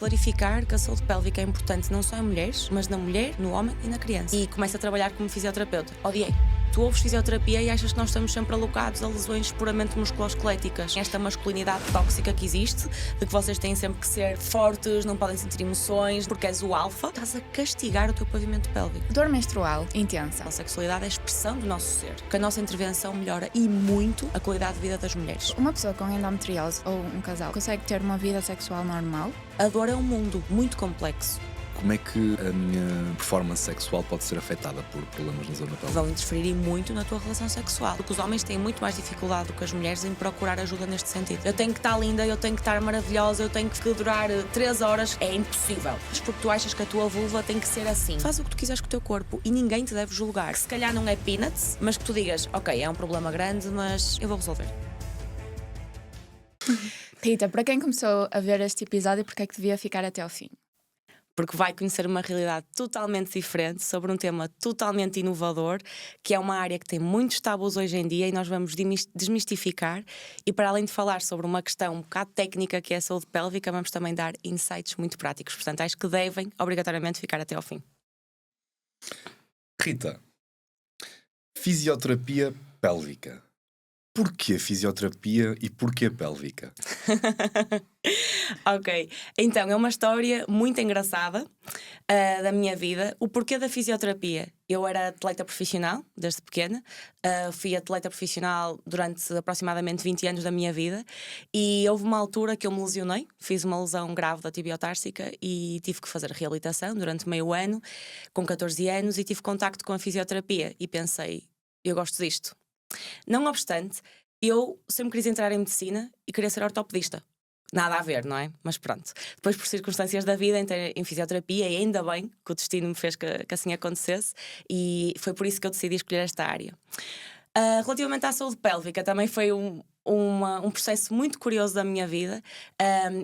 Clarificar que a saúde pélvica é importante não só em mulheres, mas na mulher, no homem e na criança. E começa a trabalhar como fisioterapeuta. Odiei. Tu ouves fisioterapia e achas que nós estamos sempre alocados a lesões puramente musculoesqueléticas. Esta masculinidade tóxica que existe, de que vocês têm sempre que ser fortes, não podem sentir emoções, porque és o alfa, estás a castigar o teu pavimento pélvico. Dor menstrual intensa. A sexualidade é a expressão do nosso ser, que a nossa intervenção melhora e muito a qualidade de vida das mulheres. Uma pessoa com endometriose ou um casal consegue ter uma vida sexual normal? A dor é um mundo muito complexo. Como é que a minha performance sexual pode ser afetada por problemas na zona pélvica? Vão interferir muito na tua relação sexual, porque os homens têm muito mais dificuldade do que as mulheres em procurar ajuda neste sentido. Eu tenho que estar linda, eu tenho que estar maravilhosa, eu tenho que durar 3 horas. É impossível. Porque tu achas que a tua vulva tem que ser assim. Faz o que tu quiseres com o teu corpo e ninguém te deve julgar. Se calhar não é peanuts, mas que tu digas, ok, é um problema grande, mas eu vou resolver. Rita, para quem começou a ver este episódio, porque é que devia ficar até ao fim? Porque vai conhecer uma realidade totalmente diferente sobre um tema totalmente inovador, que é uma área que tem muitos tabus hoje em dia e nós vamos desmistificar. E para além de falar sobre uma questão um bocado técnica que é a saúde pélvica, vamos também dar insights muito práticos. Portanto, acho que devem obrigatoriamente ficar até ao fim. Rita, fisioterapia pélvica. Porquê fisioterapia e porquê pélvica? Ok, então é uma história muito engraçada da minha vida. O porquê da fisioterapia? Eu era atleta profissional desde pequena, fui atleta profissional durante aproximadamente 20 anos da minha vida e houve uma altura que eu me lesionei, fiz uma lesão grave da tibiotársica e tive que fazer reabilitação durante meio ano, com 14 anos, e tive contacto com a fisioterapia e pensei, eu gosto disto. Não obstante, eu sempre quis entrar em medicina e queria ser ortopedista. Nada a ver, não é? Mas pronto. Depois, por circunstâncias da vida, entrei em fisioterapia e ainda bem que o destino me fez que assim acontecesse e foi por isso que eu decidi escolher esta área. Relativamente à saúde pélvica, também foi um processo muito curioso da minha vida.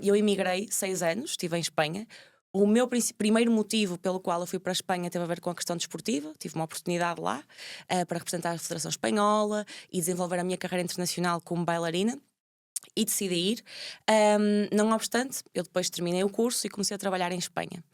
Eu emigrei 6 anos, estive em Espanha. O meu primeiro motivo pelo qual eu fui para a Espanha teve a ver com a questão desportiva. Tive uma oportunidade lá para representar a Federação Espanhola e desenvolver a minha carreira internacional como bailarina. E decidi ir. Não obstante, eu depois terminei o curso e comecei a trabalhar em Espanha.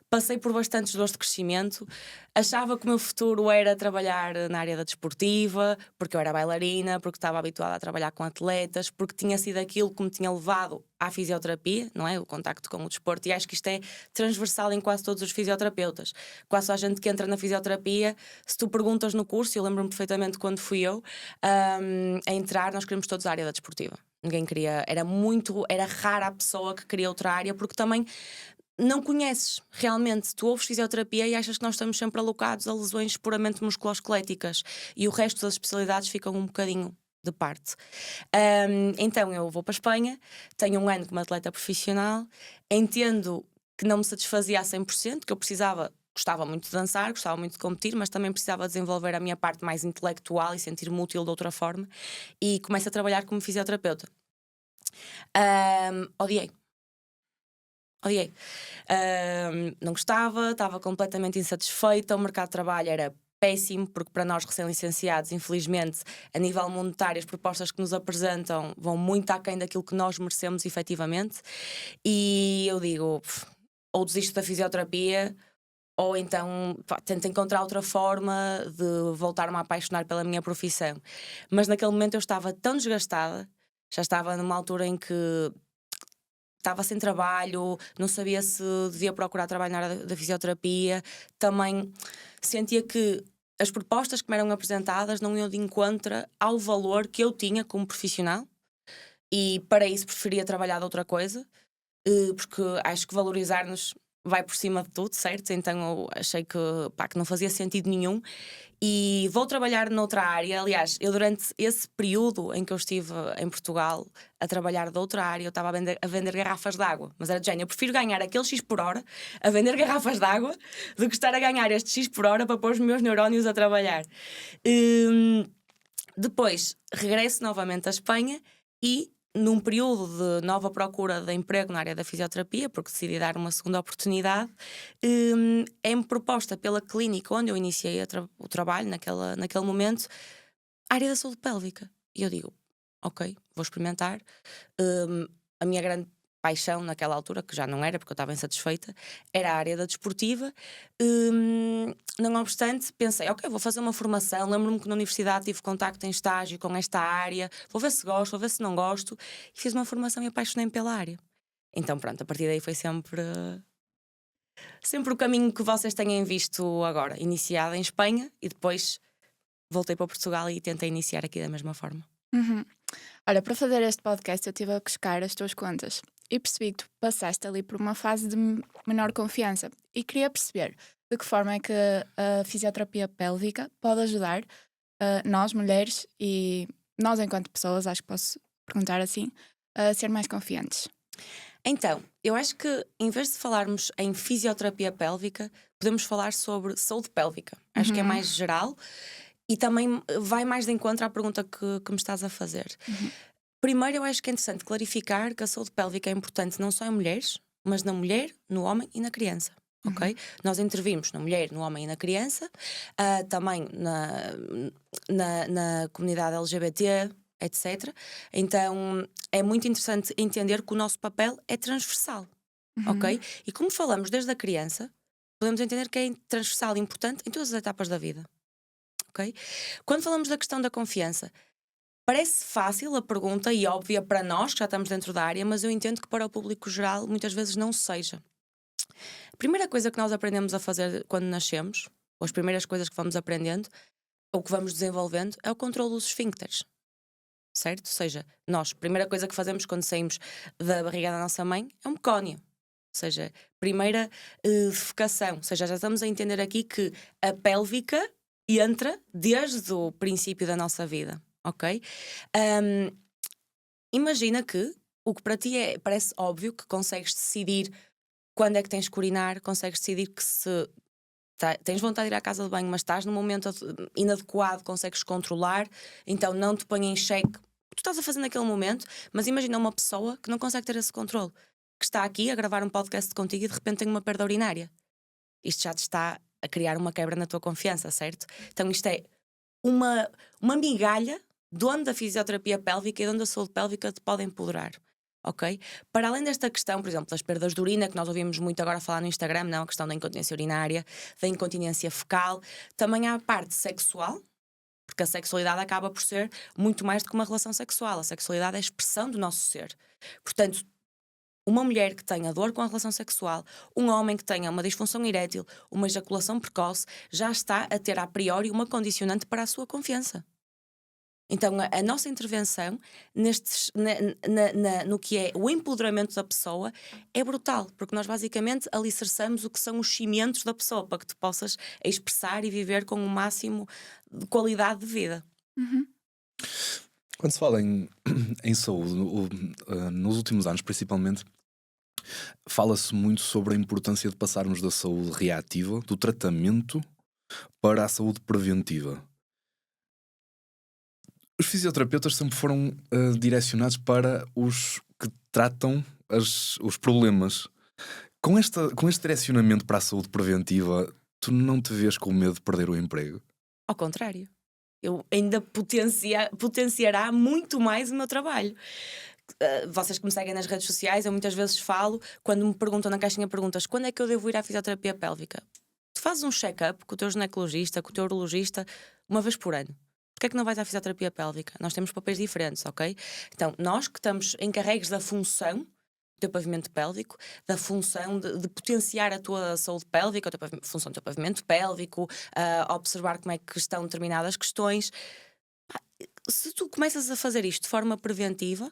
Passei por bastantes dores de crescimento. Achava que o meu futuro era trabalhar na área da desportiva, porque eu era bailarina, porque estava habituada a trabalhar com atletas, porque tinha sido aquilo que me tinha levado à fisioterapia, não é? O contacto com o desporto. E acho que isto é transversal em quase todos os fisioterapeutas. Quase a gente que entra na fisioterapia, se tu perguntas no curso, eu lembro-me perfeitamente quando fui eu a entrar, nós queríamos todos a área da desportiva. Ninguém queria, era rara a pessoa que queria outra área, porque também não conheces realmente. Tu ouves fisioterapia e achas que nós estamos sempre alocados a lesões puramente musculoesqueléticas e o resto das especialidades ficam um bocadinho de parte. Então eu vou para a Espanha, tenho um ano como atleta profissional, entendo que não me satisfazia a 100%, que eu gostava muito de dançar, gostava muito de competir, mas também precisava desenvolver a minha parte mais intelectual e sentir-me útil de outra forma, e começo a trabalhar como fisioterapeuta. Odiei. Não gostava, estava completamente insatisfeita, o mercado de trabalho era péssimo, porque para nós recém-licenciados, infelizmente, a nível monetário, as propostas que nos apresentam vão muito aquém daquilo que nós merecemos efetivamente, e eu digo, ou desisto da fisioterapia, ou então tento encontrar outra forma de voltar-me a apaixonar pela minha profissão. Mas naquele momento eu estava tão desgastada, já estava numa altura em que estava sem trabalho, não sabia se devia procurar trabalho na área da fisioterapia. Também sentia que as propostas que me eram apresentadas não iam de encontro ao valor que eu tinha como profissional, e para isso preferia trabalhar de outra coisa, porque acho que valorizar-nos vai por cima de tudo, certo? Então eu achei que não fazia sentido nenhum e vou trabalhar noutra área. Aliás, eu durante esse período em que eu estive em Portugal a trabalhar de outra área, eu estava a vender garrafas de água. Mas era de género, eu prefiro ganhar aquele X por hora a vender garrafas de água do que estar a ganhar este X por hora para pôr os meus neurónios a trabalhar. Depois regresso novamente à Espanha e num período de nova procura de emprego na área da fisioterapia, porque decidi dar uma segunda oportunidade, é-me proposta pela clínica onde eu iniciei o trabalho naquele momento, a área da saúde pélvica. E eu digo, ok, vou experimentar. A minha grande paixão naquela altura, que já não era, porque eu estava insatisfeita, era a área da desportiva. Não obstante, pensei, ok, vou fazer uma formação. Lembro-me que na universidade tive contacto em estágio com esta área, vou ver se gosto, vou ver se não gosto, e fiz uma formação e apaixonei-me pela área. Então pronto, a partir daí foi sempre o caminho que vocês têm visto agora, iniciado em Espanha, e depois voltei para Portugal e tentei iniciar aqui da mesma forma. Uhum. Olha, para fazer este podcast eu estive a buscar as tuas contas e percebi que tu passaste ali por uma fase de menor confiança e queria perceber de que forma é que a fisioterapia pélvica pode ajudar nós, mulheres, e nós enquanto pessoas, acho que posso perguntar assim, a ser mais confiantes. Então, eu acho que em vez de falarmos em fisioterapia pélvica, podemos falar sobre saúde pélvica. Acho que é mais geral e também vai mais de encontro à pergunta que me estás a fazer. Primeiro, eu acho que é interessante clarificar que a saúde pélvica é importante não só em mulheres, mas na mulher, no homem e na criança. Ok? Nós intervimos na mulher, no homem e na criança, também na comunidade LGBT, etc. Então é muito interessante entender que o nosso papel é transversal. Ok? E como falamos desde a criança, podemos entender que é transversal e importante em todas as etapas da vida. Ok? Quando falamos da questão da confiança, parece fácil a pergunta e óbvia para nós que já estamos dentro da área, mas eu entendo que para o público geral muitas vezes não seja. A primeira coisa que nós aprendemos a fazer quando nascemos, ou as primeiras coisas que vamos aprendendo, ou que vamos desenvolvendo, é o controle dos esfíncteres. Certo? Ou seja, nós, a primeira coisa que fazemos quando saímos da barriga da nossa mãe é um mecónio. Ou seja, primeira defecação. Ou seja, já estamos a entender aqui que a pélvica entra desde o princípio da nossa vida. Ok? Imagina que o que para ti parece óbvio, que consegues decidir quando é que tens que urinar, consegues decidir que se tens vontade de ir à casa de banho, mas estás num momento inadequado, consegues controlar, então não te põe em xeque o que tu estás a fazer naquele momento. Mas imagina uma pessoa que não consegue ter esse controle, que está aqui a gravar um podcast contigo e de repente tem uma perda urinária. Isto já te está a criar uma quebra na tua confiança, certo? Então isto é uma migalha de onde a fisioterapia pélvica e de onde a saúde pélvica te pode empoderar. Ok? Para além desta questão, por exemplo, das perdas de urina, que nós ouvimos muito agora falar no Instagram, não? A questão da incontinência urinária, da incontinência fecal, também há a parte sexual, porque a sexualidade acaba por ser muito mais do que uma relação sexual. A sexualidade é a expressão do nosso ser. Portanto, uma mulher que tenha dor com a relação sexual, um homem que tenha uma disfunção erétil, uma ejaculação precoce, já está a ter a priori uma condicionante para a sua confiança. Então a nossa intervenção no que é o empoderamento da pessoa é brutal, porque nós basicamente alicerçamos o que são os cimentos da pessoa para que tu possas expressar e viver com o máximo de qualidade de vida. Quando se fala em saúde, nos últimos anos principalmente, fala-se muito sobre a importância de passarmos da saúde reativa, do tratamento, para a saúde preventiva. Os fisioterapeutas sempre foram direcionados para os que tratam os problemas. Com este direcionamento para a saúde preventiva, tu não te vês com medo de perder o emprego? Ao contrário, eu ainda potenciará muito mais o meu trabalho. Vocês que me seguem nas redes sociais, eu muitas vezes falo, quando me perguntam na caixinha de perguntas, quando é que eu devo ir à fisioterapia pélvica? Tu fazes um check-up com o teu ginecologista, com o teu urologista, uma vez por ano. Porquê é que não vais à fisioterapia pélvica? Nós temos papéis diferentes, ok? Então, nós que estamos encarregues da função do teu pavimento pélvico, da função de potenciar a tua saúde pélvica, a função do teu pavimento pélvico, observar como é que estão determinadas questões. Se tu começas a fazer isto de forma preventiva,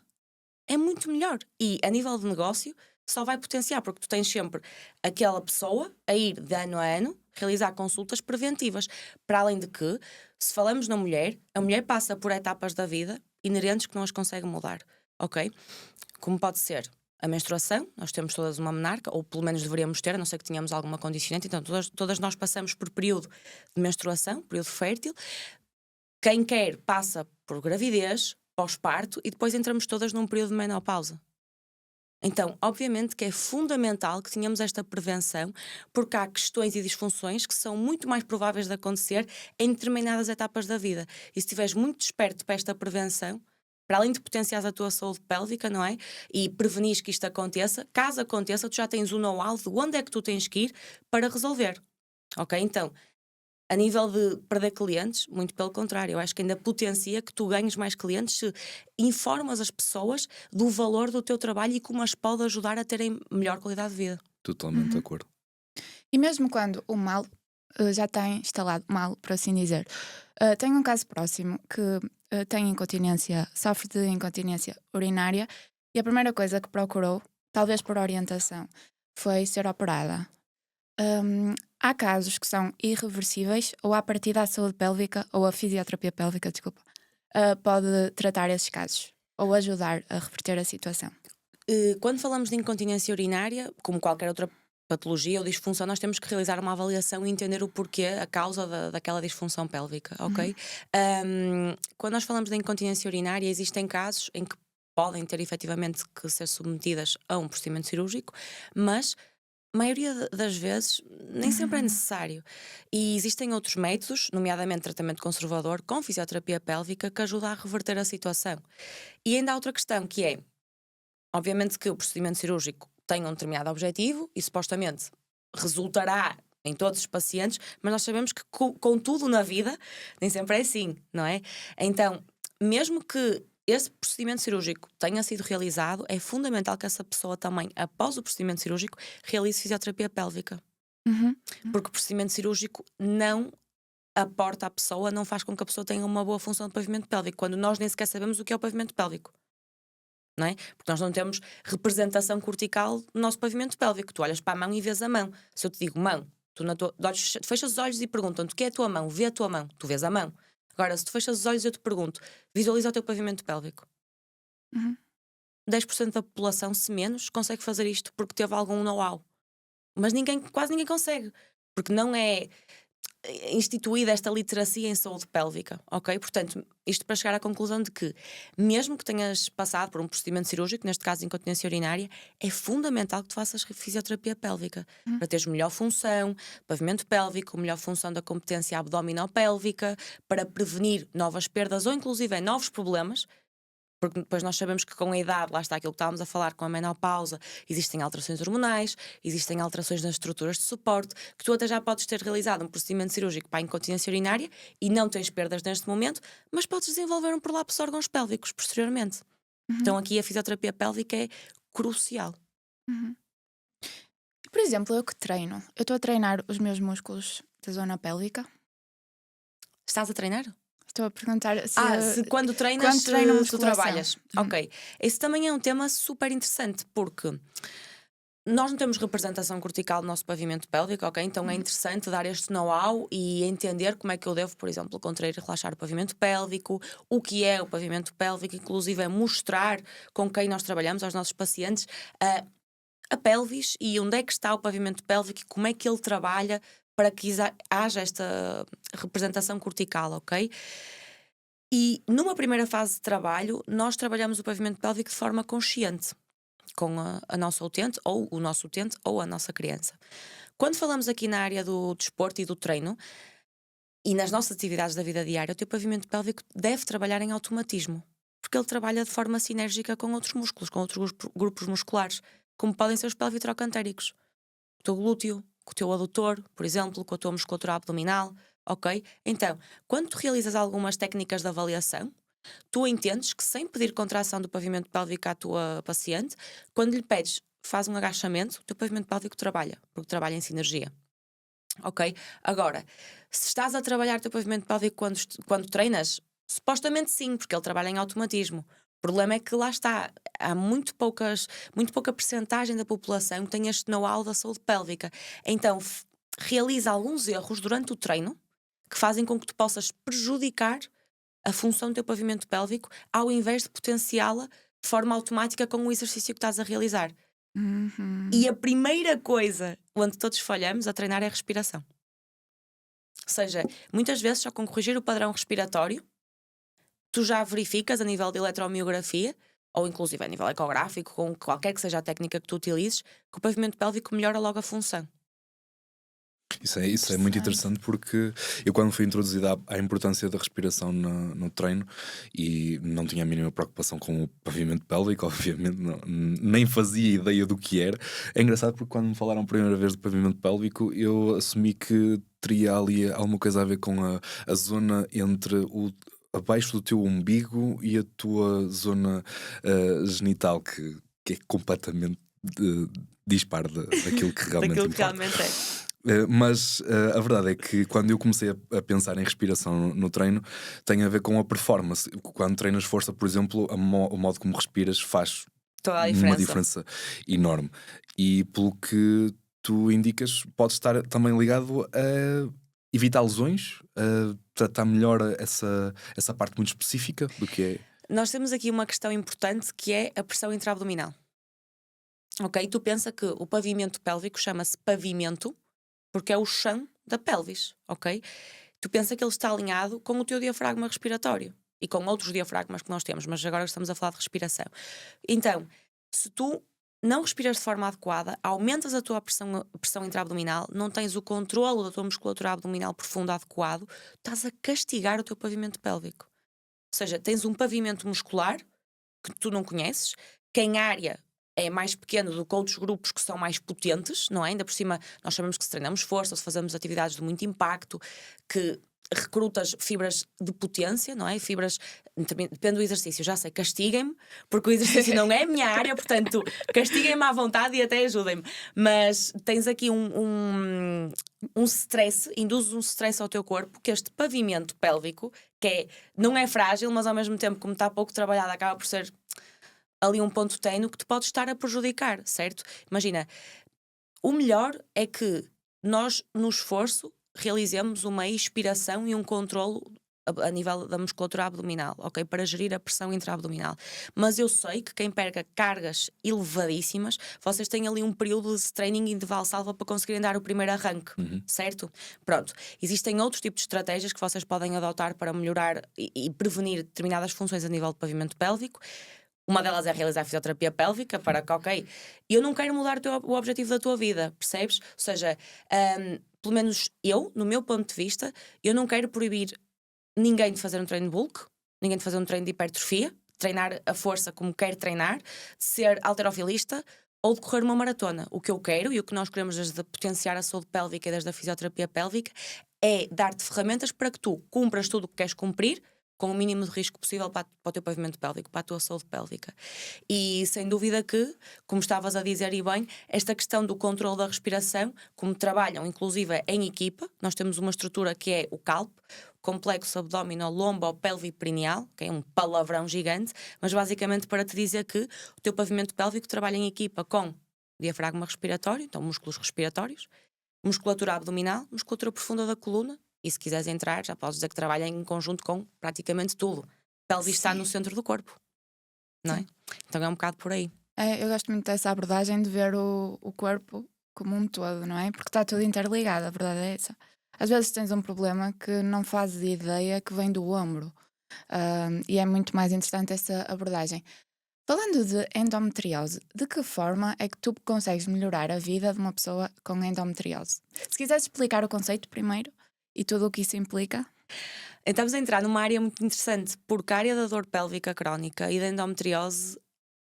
é muito melhor. E a nível de negócio, só vai potenciar, porque tu tens sempre aquela pessoa a ir de ano a ano realizar consultas preventivas. Para além de que, se falamos na mulher, a mulher passa por etapas da vida inerentes que não as consegue mudar, ok? Como pode ser a menstruação, nós temos todas uma menarca, ou pelo menos deveríamos ter, a não ser que tenhamos alguma condicionante, então todas nós passamos por período de menstruação, período fértil. Quem quer passa por gravidez, pós-parto, e depois entramos todas num período de menopausa. Então, obviamente que é fundamental que tenhamos esta prevenção, porque há questões e disfunções que são muito mais prováveis de acontecer em determinadas etapas da vida. E se estiveres muito desperto para esta prevenção, para além de potenciar a tua saúde pélvica, não é? E prevenir que isto aconteça, caso aconteça, tu já tens o know-how de onde é que tu tens que ir para resolver. Ok? Então, a nível de perder clientes, muito pelo contrário, eu acho que ainda potencia que tu ganhes mais clientes se informas as pessoas do valor do teu trabalho e como as pode ajudar a terem melhor qualidade de vida. Totalmente de acordo. E mesmo quando o mal já tem instalado, mal, por assim dizer. Tenho um caso próximo que tem incontinência, sofre de incontinência urinária e a primeira coisa que procurou, talvez por orientação, foi ser operada. Há casos que são irreversíveis ou à partida a saúde pélvica ou a fisioterapia pélvica, desculpa, pode tratar esses casos ou ajudar a reverter a situação. Quando falamos de incontinência urinária, como qualquer outra patologia ou disfunção, nós temos que realizar uma avaliação e entender o porquê, a causa daquela disfunção pélvica, ok? Quando nós falamos de incontinência urinária, existem casos em que podem ter efetivamente que ser submetidas a um procedimento cirúrgico, mas a maioria das vezes nem sempre é necessário. E existem outros métodos, nomeadamente tratamento conservador, com fisioterapia pélvica, que ajuda a reverter a situação. E ainda há outra questão que é, obviamente que o procedimento cirúrgico tem um determinado objetivo e supostamente resultará em todos os pacientes, mas nós sabemos que com tudo na vida nem sempre é assim, não é? Então, mesmo que esse procedimento cirúrgico tenha sido realizado, é fundamental que essa pessoa também, após o procedimento cirúrgico, realize fisioterapia pélvica. Porque o procedimento cirúrgico não aporta à pessoa, não faz com que a pessoa tenha uma boa função de pavimento pélvico, quando nós nem sequer sabemos o que é o pavimento pélvico. Não é? Porque nós não temos representação cortical no nosso pavimento pélvico. Tu olhas para a mão e vês a mão. Se eu te digo mão, tu fechas os olhos e perguntam-te o que é a tua mão, vê a tua mão, tu vês a mão. Agora, se tu fechas os olhos, eu te pergunto, visualiza o teu pavimento pélvico. 10% da população, se menos, consegue fazer isto porque teve algum know-how. Mas quase ninguém consegue. Porque não é instituída esta literacia em saúde pélvica, ok? Portanto, isto para chegar à conclusão de que, mesmo que tenhas passado por um procedimento cirúrgico, neste caso incontinência urinária, é fundamental que tu faças fisioterapia pélvica para teres melhor função, pavimento pélvico, melhor função da competência abdominopélvica, para prevenir novas perdas ou inclusive novos problemas. Porque depois nós sabemos que com a idade, lá está aquilo que estávamos a falar, com a menopausa, existem alterações hormonais, existem alterações nas estruturas de suporte, que tu até já podes ter realizado um procedimento cirúrgico para a incontinência urinária e não tens perdas neste momento, mas podes desenvolver um prolapso de órgãos pélvicos posteriormente. Então aqui a fisioterapia pélvica é crucial. Por exemplo, eu que treino, eu estou a treinar os meus músculos da zona pélvica. Estás a treinar? Estou a perguntar se quando treinas, quando treino tu musculação. trabalhas. Ok. Esse também é um tema super interessante, porque nós não temos representação cortical no nosso pavimento pélvico, ok? Então é interessante dar este know-how e entender como é que eu devo, por exemplo, contrair e relaxar o pavimento pélvico, o que é o pavimento pélvico, inclusive é mostrar com quem nós trabalhamos, aos nossos pacientes, a pelvis e onde é que está o pavimento pélvico e como é que ele trabalha para que haja esta representação cortical, ok? E numa primeira fase de trabalho, nós trabalhamos o pavimento pélvico de forma consciente, com a nossa utente, ou o nosso utente, ou a nossa criança. Quando falamos aqui na área do desporto e do treino, e nas nossas atividades da vida diária, o teu pavimento pélvico deve trabalhar em automatismo, porque ele trabalha de forma sinérgica com outros músculos, com outros grupos musculares, como podem ser os pelvitrocantéricos, o teu glúteo, com o teu adutor, por exemplo, com a tua musculatura abdominal, ok? Então, quando tu realizas algumas técnicas de avaliação, tu entendes que sem pedir contração do pavimento pélvico à tua paciente, quando lhe pedes, faz um agachamento, o teu pavimento pélvico trabalha, porque trabalha em sinergia. Ok? Agora, se estás a trabalhar o teu pavimento pélvico quando treinas, supostamente sim, porque ele trabalha em automatismo. O problema é que lá está, há muito pouca percentagem da população que tem este know-how da saúde pélvica. Então, realiza alguns erros durante o treino que fazem com que tu possas prejudicar a função do teu pavimento pélvico ao invés de potenciá-la de forma automática com o exercício que estás a realizar. E a primeira coisa onde todos falhamos a treinar é a respiração. Ou seja, muitas vezes só com corrigir o padrão respiratório, tu já verificas a nível de eletromiografia, ou inclusive a nível ecográfico, com qualquer que seja a técnica que tu utilizes, que o pavimento pélvico melhora logo a função. Isso é muito interessante, porque eu, quando fui introduzido à importância da respiração no treino, e não tinha a mínima preocupação com o pavimento pélvico, obviamente, nem fazia ideia do que era. É engraçado porque, quando me falaram a primeira vez do pavimento pélvico, eu assumi que teria ali alguma coisa a ver com a zona entre abaixo do teu umbigo e a tua zona genital, que é completamente dispar daquilo que realmente Daquilo que importa. realmente é. Mas a verdade é que, quando eu comecei a pensar em respiração no treino, tem a ver com a performance. Quando treinas força, por exemplo, o modo como respiras faz Toda a uma diferença. diferença enorme. E, pelo que tu indicas, pode estar também ligado a evitar lesões, a tratar melhor essa parte muito específica do que é. Nós temos aqui uma questão importante, que é a pressão intraabdominal. Ok? Tu pensa que o pavimento pélvico chama-se pavimento porque é o chão da pelvis, ok? Tu pensa que ele está alinhado com o teu diafragma respiratório e com outros diafragmas que nós temos, mas agora estamos a falar de respiração. Então, se tu não respiras de forma adequada, aumentas a tua pressão intraabdominal, não tens o controlo da tua musculatura abdominal profunda adequado, estás a castigar o teu pavimento pélvico. Ou seja, tens um pavimento muscular que tu não conheces, que em área é mais pequeno do que outros grupos que são mais potentes, não é? Ainda por cima, nós sabemos que se treinamos força, se fazemos atividades de muito impacto, que recrutas fibras de potência, não é? Fibras, depende do exercício, já sei, castiguem-me, porque o exercício não é a minha área, portanto, castiguem-me à vontade e até ajudem-me. Mas tens aqui um stress, induzes um stress ao teu corpo, que este pavimento pélvico, não é frágil, mas ao mesmo tempo, como está pouco trabalhado, acaba por ser ali um ponto ténue que te pode estar a prejudicar, certo? Imagina, o melhor é que nós, no esforço, realizemos uma expiração e um controlo a nível da musculatura abdominal, ok? Para gerir a pressão intraabdominal. Mas eu sei que quem pega cargas elevadíssimas, vocês têm ali um período de training intervalo salva para conseguirem dar o primeiro arranque, certo? Pronto. Existem outros tipos de estratégias que vocês podem adotar para melhorar e prevenir determinadas funções a nível de pavimento pélvico. Uma delas é realizar fisioterapia pélvica para que, ok, eu não quero mudar o objetivo da tua vida, percebes? Ou seja, pelo menos eu, no meu ponto de vista, eu não quero proibir ninguém de fazer um treino de bulk, ninguém de fazer um treino de hipertrofia, treinar a força como quer treinar, de ser halterofilista ou de correr uma maratona. O que eu quero e o que nós queremos desde potenciar a saúde pélvica e desde a fisioterapia pélvica é dar-te ferramentas para que tu cumpras tudo o que queres cumprir, com o mínimo de risco possível para o teu pavimento pélvico, para a tua saúde pélvica. E sem dúvida que, como estavas a dizer e bem, esta questão do controle da respiração, como trabalham inclusive em equipa, nós temos uma estrutura que é o CALP, complexo abdominal-lombo-pelviperineal, que é um palavrão gigante, mas basicamente para te dizer que o teu pavimento pélvico trabalha em equipa com diafragma respiratório, então músculos respiratórios, musculatura abdominal, musculatura profunda da coluna. E se quiseres entrar, já podes dizer que trabalha em conjunto com praticamente tudo. A pelvis está no centro do corpo, não é? Então é um bocado por aí. Eu gosto muito dessa abordagem de ver o corpo como um todo, não é? Porque está tudo interligado, a verdade é essa. Às vezes tens um problema que não fazes ideia que vem do ombro. E é muito mais interessante essa abordagem. Falando de endometriose, de que forma é que tu consegues melhorar a vida de uma pessoa com endometriose? Se quiseres explicar o conceito primeiro e tudo o que isso implica. Estamos a entrar numa área muito interessante, porque a área da dor pélvica crónica e da endometriose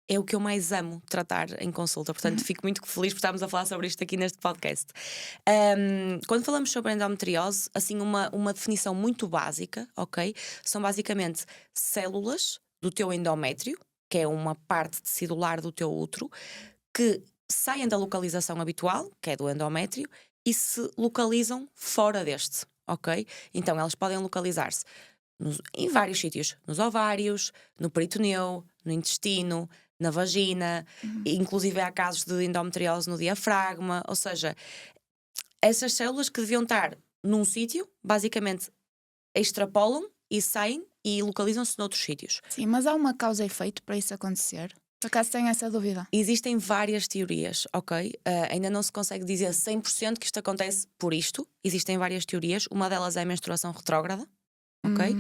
é o que eu mais amo tratar em consulta. Portanto, fico muito feliz por estarmos a falar sobre isto aqui neste podcast. Quando falamos sobre endometriose, assim, uma definição muito básica, ok? São basicamente células do teu endométrio, que é uma parte tecidular do teu útero, que saem da localização habitual, que é do endométrio, e se localizam fora deste, ok? Então elas podem localizar-se em vários sítios, nos ovários, no peritoneu, no intestino, na vagina, inclusive há casos de endometriose no diafragma, ou seja, essas células que deviam estar num sítio, basicamente extrapolam e saem e localizam-se noutros sítios. Sim, mas há uma causa e efeito para isso acontecer? Por acaso tenho essa dúvida. Existem várias teorias, ok? Ainda não se consegue dizer 100% que isto acontece por isto. Existem várias teorias. Uma delas é a menstruação retrógrada, ok?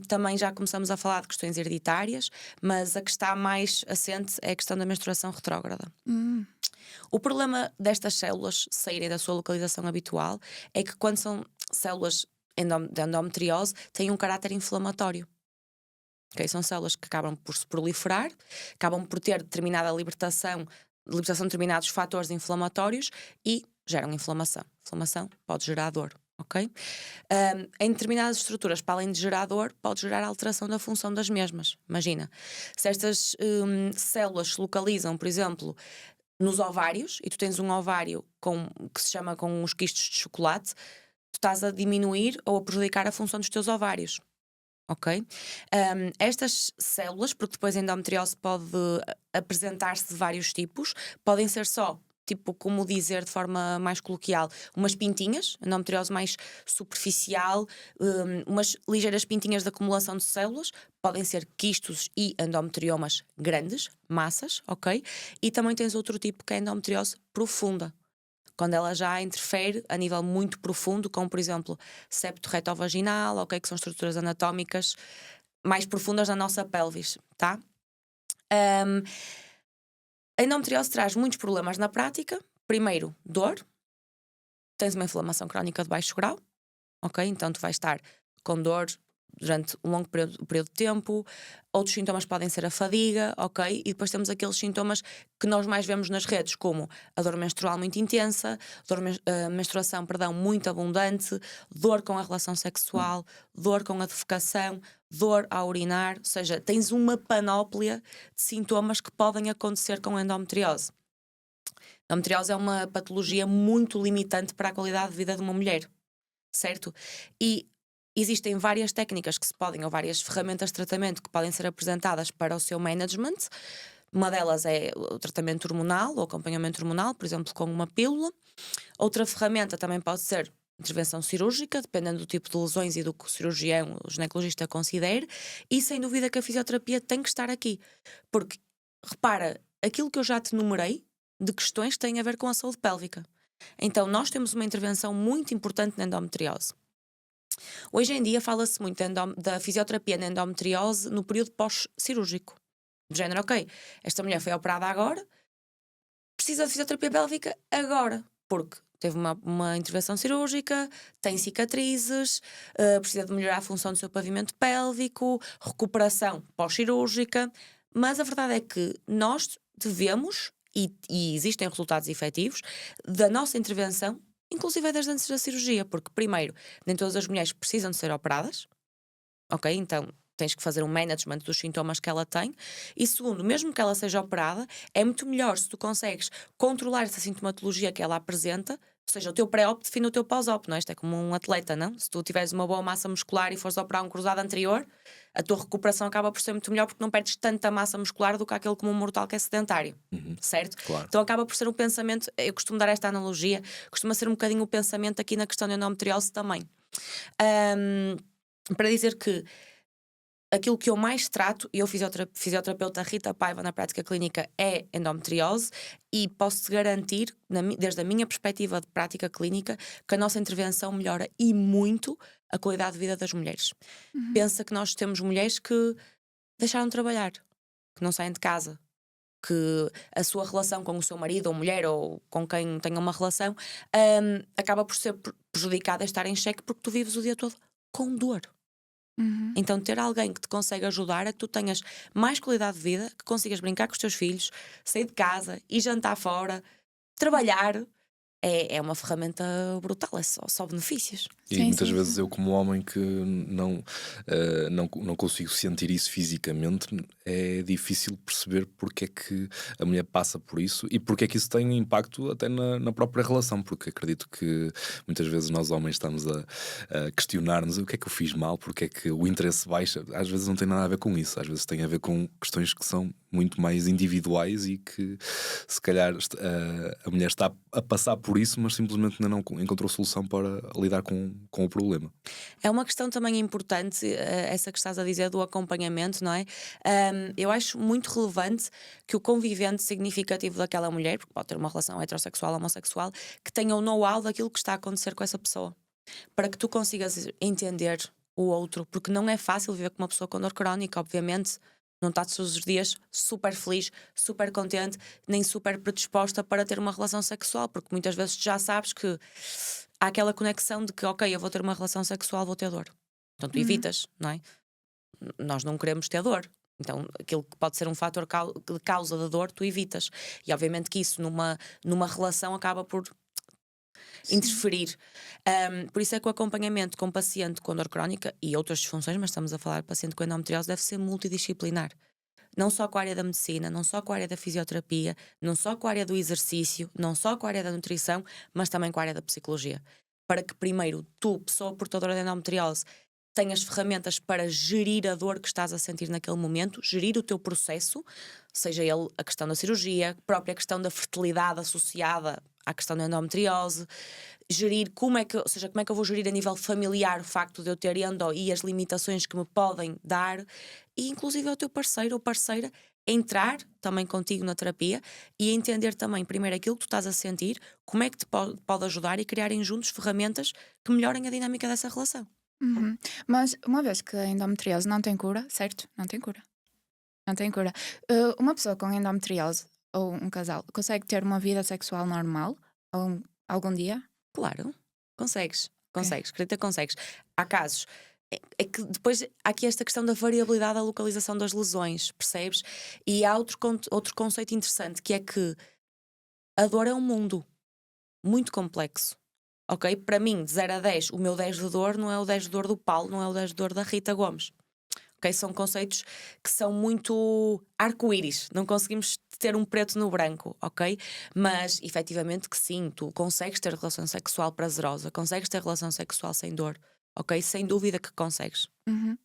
Também já começamos a falar de questões hereditárias, mas a que está mais assente é a questão da menstruação retrógrada. O problema destas células saírem da sua localização habitual é que quando são células de endometriose têm um caráter inflamatório. Okay? São células que acabam por se proliferar, acabam por ter determinada libertação de determinados fatores inflamatórios e geram inflamação. Inflamação pode gerar dor. Ok? Em determinadas estruturas, para além de gerar dor, pode gerar alteração da função das mesmas. Imagina, se estas células se localizam, por exemplo, nos ovários, e tu tens um ovário que se chama com os quistos de chocolate, tu estás a diminuir ou a prejudicar a função dos teus ovários. Ok? Estas células, porque depois a endometriose pode apresentar-se de vários tipos, podem ser só, tipo, como dizer de forma mais coloquial, umas pintinhas, endometriose mais superficial, umas ligeiras pintinhas de acumulação de células, podem ser quistos e endometriomas grandes, massas, ok? E também tens outro tipo que é a endometriose profunda, quando ela já interfere a nível muito profundo, como por exemplo septo retovaginal, ok, que são estruturas anatómicas mais profundas da nossa pelvis, tá? A endometriose traz muitos problemas na prática. Primeiro, dor. Tens uma inflamação crónica de baixo grau, ok? Então tu vais estar com dor durante um longo período de tempo. Outros sintomas podem ser a fadiga, ok? E depois temos aqueles sintomas que nós mais vemos nas redes, como a dor menstrual muito intensa, menstruação, muito abundante, dor com a relação sexual, dor com a defecação, dor a urinar. Ou seja, tens uma panóplia de sintomas que podem acontecer com a endometriose. A endometriose é uma patologia muito limitante para a qualidade de vida de uma mulher, certo? E existem várias técnicas que se podem, ou várias ferramentas de tratamento que podem ser apresentadas para o seu management. Uma delas é o tratamento hormonal, ou acompanhamento hormonal, por exemplo, com uma pílula. Outra ferramenta também pode ser intervenção cirúrgica, dependendo do tipo de lesões e do que o cirurgião, o ginecologista considere. E sem dúvida que a fisioterapia tem que estar aqui. Porque, repara, aquilo que eu já te numerei de questões que têm a ver com a saúde pélvica. Então, nós temos uma intervenção muito importante na endometriose. Hoje em dia fala-se muito da fisioterapia na endometriose no período pós-cirúrgico. Do género, ok, esta mulher foi operada agora, precisa de fisioterapia pélvica agora, porque teve uma intervenção cirúrgica, tem cicatrizes, precisa de melhorar a função do seu pavimento pélvico, recuperação pós-cirúrgica, mas a verdade é que nós devemos, e existem resultados efetivos, da nossa intervenção, inclusive desde antes da cirurgia, porque primeiro, nem todas as mulheres precisam de ser operadas, ok? Então tens que fazer um management dos sintomas que ela tem, e segundo, mesmo que ela seja operada, é muito melhor se tu consegues controlar essa sintomatologia que ela apresenta, ou seja, o teu pré-op define o teu pós-op, não é? Isto é como um atleta, não? Se tu tiveres uma boa massa muscular e fores operar um cruzado anterior, a tua recuperação acaba por ser muito melhor porque não perdes tanta massa muscular do que aquele como um mortal que é sedentário, certo? Claro. Então acaba por ser um pensamento, eu costumo dar esta analogia, costuma ser um bocadinho o pensamento aqui na questão da endometriose também. Para dizer que aquilo que eu mais trato, eu fisioterapeuta Rita Paiva na prática clínica, é endometriose, e posso-te garantir, desde a minha perspectiva de prática clínica, que a nossa intervenção melhora e muito a qualidade de vida das mulheres. Pensa que nós temos mulheres que deixaram de trabalhar, que não saem de casa, que a sua relação com o seu marido ou mulher ou com quem tenha uma relação acaba por ser prejudicada a estar em xeque porque tu vives o dia todo com dor. Então ter alguém que te consegue ajudar a que tu tenhas mais qualidade de vida, que consigas brincar com os teus filhos, sair de casa, ir jantar fora, trabalhar, é uma ferramenta brutal, é só benefícios. E Sim, muitas sim, vezes sim. eu, como homem que não consigo sentir isso fisicamente, é difícil perceber porque é que a mulher passa por isso e porque é que isso tem um impacto até na própria relação, porque acredito que muitas vezes nós homens estamos a questionar-nos o que é que eu fiz mal, porque é que o interesse baixa. Às vezes não tem nada a ver com isso, às vezes tem a ver com questões que são muito mais individuais e que se calhar a mulher está a passar por isso, mas simplesmente ainda não encontrou solução para lidar com o problema. É uma questão também importante, essa que estás a dizer do acompanhamento, não é? Eu acho muito relevante que o convivente significativo daquela mulher, porque pode ter uma relação heterossexual ou homossexual, que tenha o know-how daquilo que está a acontecer com essa pessoa, para que tu consigas entender o outro, porque não é fácil viver com uma pessoa com dor crónica, obviamente. Não estás todos os dias super feliz, super contente, nem super predisposta para ter uma relação sexual, porque muitas vezes tu já sabes que há aquela conexão de que, ok, eu vou ter uma relação sexual, vou ter dor. Então tu evitas, não é? Nós não queremos ter dor. Então, aquilo que pode ser um fator de causa da dor, tu evitas. E obviamente que isso numa relação acaba por interferir. Por isso é que o acompanhamento com paciente com dor crónica e outras disfunções, mas estamos a falar de paciente com endometriose, deve ser multidisciplinar. Não só com a área da medicina, não só com a área da fisioterapia, não só com a área do exercício, não só com a área da nutrição, mas também com a área da psicologia. Para que primeiro tu, pessoa portadora de endometriose, tenhas ferramentas para gerir a dor que estás a sentir naquele momento, gerir o teu processo, seja ele a questão da cirurgia, a própria questão da fertilidade associada à questão da endometriose, gerir como é que eu vou gerir a nível familiar o facto de eu ter endo e as limitações que me podem dar, e inclusive ao teu parceiro ou parceira entrar também contigo na terapia e entender também primeiro aquilo que tu estás a sentir, como é que te pode ajudar e criarem juntos ferramentas que melhorem a dinâmica dessa relação. Uhum. Mas uma vez que a endometriose não tem cura, certo? Não tem cura. Não tem cura. Uma pessoa com endometriose ou um casal consegue ter uma vida sexual normal algum dia? Claro, consegues, Ok. acredita que consegues. Há casos, é que depois há aqui esta questão da variabilidade da localização das lesões, percebes? E há outro conceito interessante, que é que a dor é um mundo muito complexo, ok? Para mim, de 0 a 10, o meu 10 de dor não é o 10 de dor do Paulo, não é o 10 de dor da Rita Gomes. Ok? São conceitos que são muito arco-íris, não conseguimos ter um preto no branco, ok? Mas efetivamente que sim, tu consegues ter relação sexual prazerosa, consegues ter relação sexual sem dor, ok? Sem dúvida que consegues. Uhum.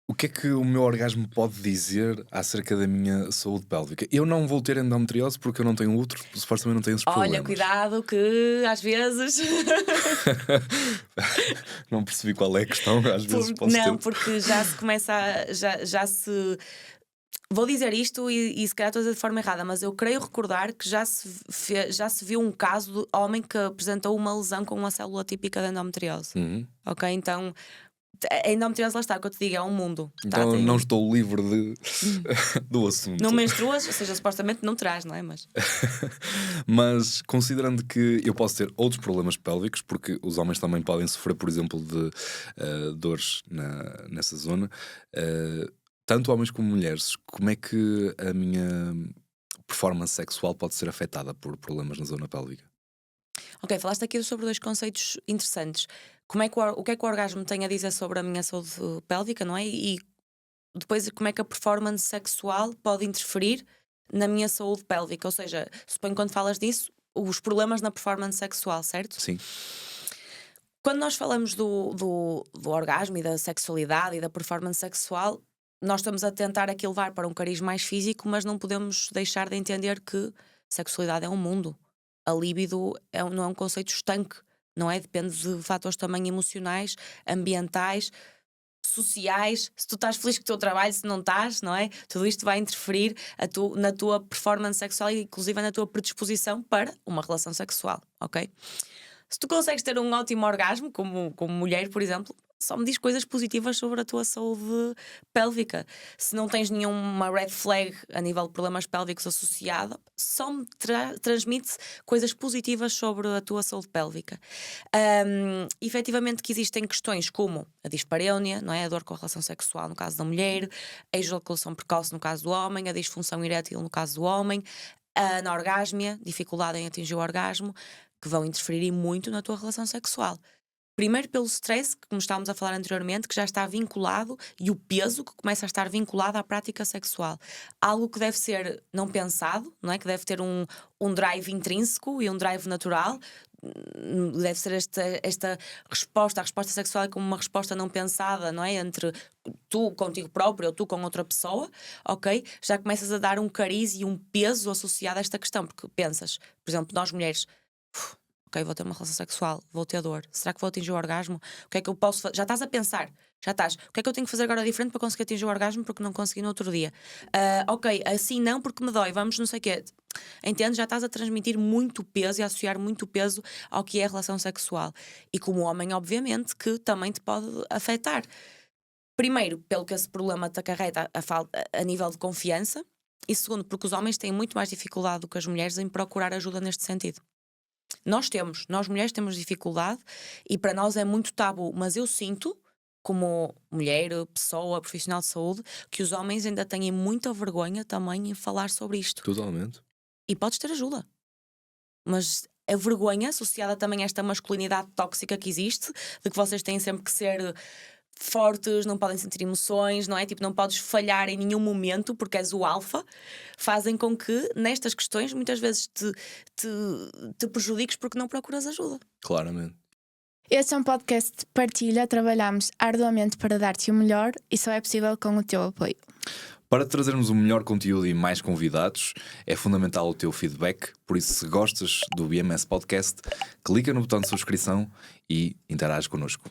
O que é que o meu orgasmo pode dizer acerca da minha saúde pélvica? Eu não vou ter endometriose porque eu não tenho útero, supostamente não tenho esses problemas. Olha, cuidado que às vezes. Não percebi qual é a questão, às vezes posso Não, ter. porque já se começa já se. Vou dizer isto e se calhar estou a dizer de forma errada, mas eu creio recordar que já se viu um caso de homem que apresentou uma lesão com uma célula típica de endometriose. Uhum. Ok? Então, a endometriose, lá está, o que eu te digo, é um mundo. Tá? Então não estou livre do assunto. Não menstruas, ou seja, supostamente não terás, não é? Mas Mas considerando que eu posso ter outros problemas pélvicos, porque os homens também podem sofrer, por exemplo, de dores nessa zona, tanto homens como mulheres, como é que a minha performance sexual pode ser afetada por problemas na zona pélvica? ok, falaste aqui sobre dois conceitos interessantes. Como é que o que é que o orgasmo tem a dizer sobre a minha saúde pélvica, não é? E depois como é que a performance sexual pode interferir na minha saúde pélvica? Ou seja, suponho que quando falas disso, os problemas na performance sexual, certo? Sim. Quando nós falamos do orgasmo e da sexualidade e da performance sexual, nós estamos a tentar aqui levar para um cariz mais físico, mas não podemos deixar de entender que sexualidade é um mundo. A libido não é um conceito estanque, não é? Depende de fatores também emocionais, ambientais, sociais. Se tu estás feliz com o teu trabalho, se não estás, não é? Tudo isto vai interferir na tua performance sexual e inclusive na tua predisposição para uma relação sexual, ok? Se tu consegues ter um ótimo orgasmo, como mulher, por exemplo, só me diz coisas positivas sobre a tua saúde pélvica. Se não tens nenhuma red flag a nível de problemas pélvicos associada, só me transmite coisas positivas sobre a tua saúde pélvica. Efetivamente que existem questões como a dispareunia, não é? A dor com a relação sexual no caso da mulher, a ejaculação precoce no caso do homem, a disfunção erétil no caso do homem, a anorgasmia, dificuldade em atingir o orgasmo, que vão interferir muito na tua relação sexual. Primeiro pelo stress, que como estávamos a falar anteriormente, que já está vinculado, e o peso que começa a estar vinculado à prática sexual. Algo que deve ser não pensado, não é? Que deve ter um drive intrínseco e um drive natural. Deve ser esta resposta. A resposta sexual é como uma resposta não pensada, não é? Entre tu contigo próprio ou tu com outra pessoa, ok? Já começas a dar um cariz e um peso associado a esta questão, porque pensas, por exemplo, nós mulheres, ok, vou ter uma relação sexual, vou ter dor, será que vou atingir o orgasmo? O que é que eu posso fazer? Já estás a pensar, já estás, o que é que eu tenho que fazer agora diferente para conseguir atingir o orgasmo porque não consegui no outro dia? Ok, assim não porque me dói, vamos não sei o quê. Entende? Já estás a transmitir muito peso e a associar muito peso ao que é a relação sexual. E como homem, obviamente, que também te pode afetar. Primeiro, pelo que esse problema te acarreta a nível de confiança. E segundo, porque os homens têm muito mais dificuldade do que as mulheres em procurar ajuda neste sentido. Nós mulheres temos dificuldade e para nós é muito tabu, mas eu sinto, como mulher, pessoa, profissional de saúde, que os homens ainda têm muita vergonha também em falar sobre isto. Totalmente. E podes ter ajuda. Mas a vergonha associada também a esta masculinidade tóxica que existe, de que vocês têm sempre que ser fortes, não podem sentir emoções, não é? Tipo, não podes falhar em nenhum momento porque és o alfa, fazem com que nestas questões muitas vezes te prejudiques porque não procuras ajuda. Claramente. Este é um podcast de partilha. Trabalhamos arduamente para dar-te o melhor e só é possível com o teu apoio. Para trazermos o melhor conteúdo e mais convidados, é fundamental o teu feedback. Por isso, se gostas do BMS Podcast, clica no botão de subscrição e interage connosco.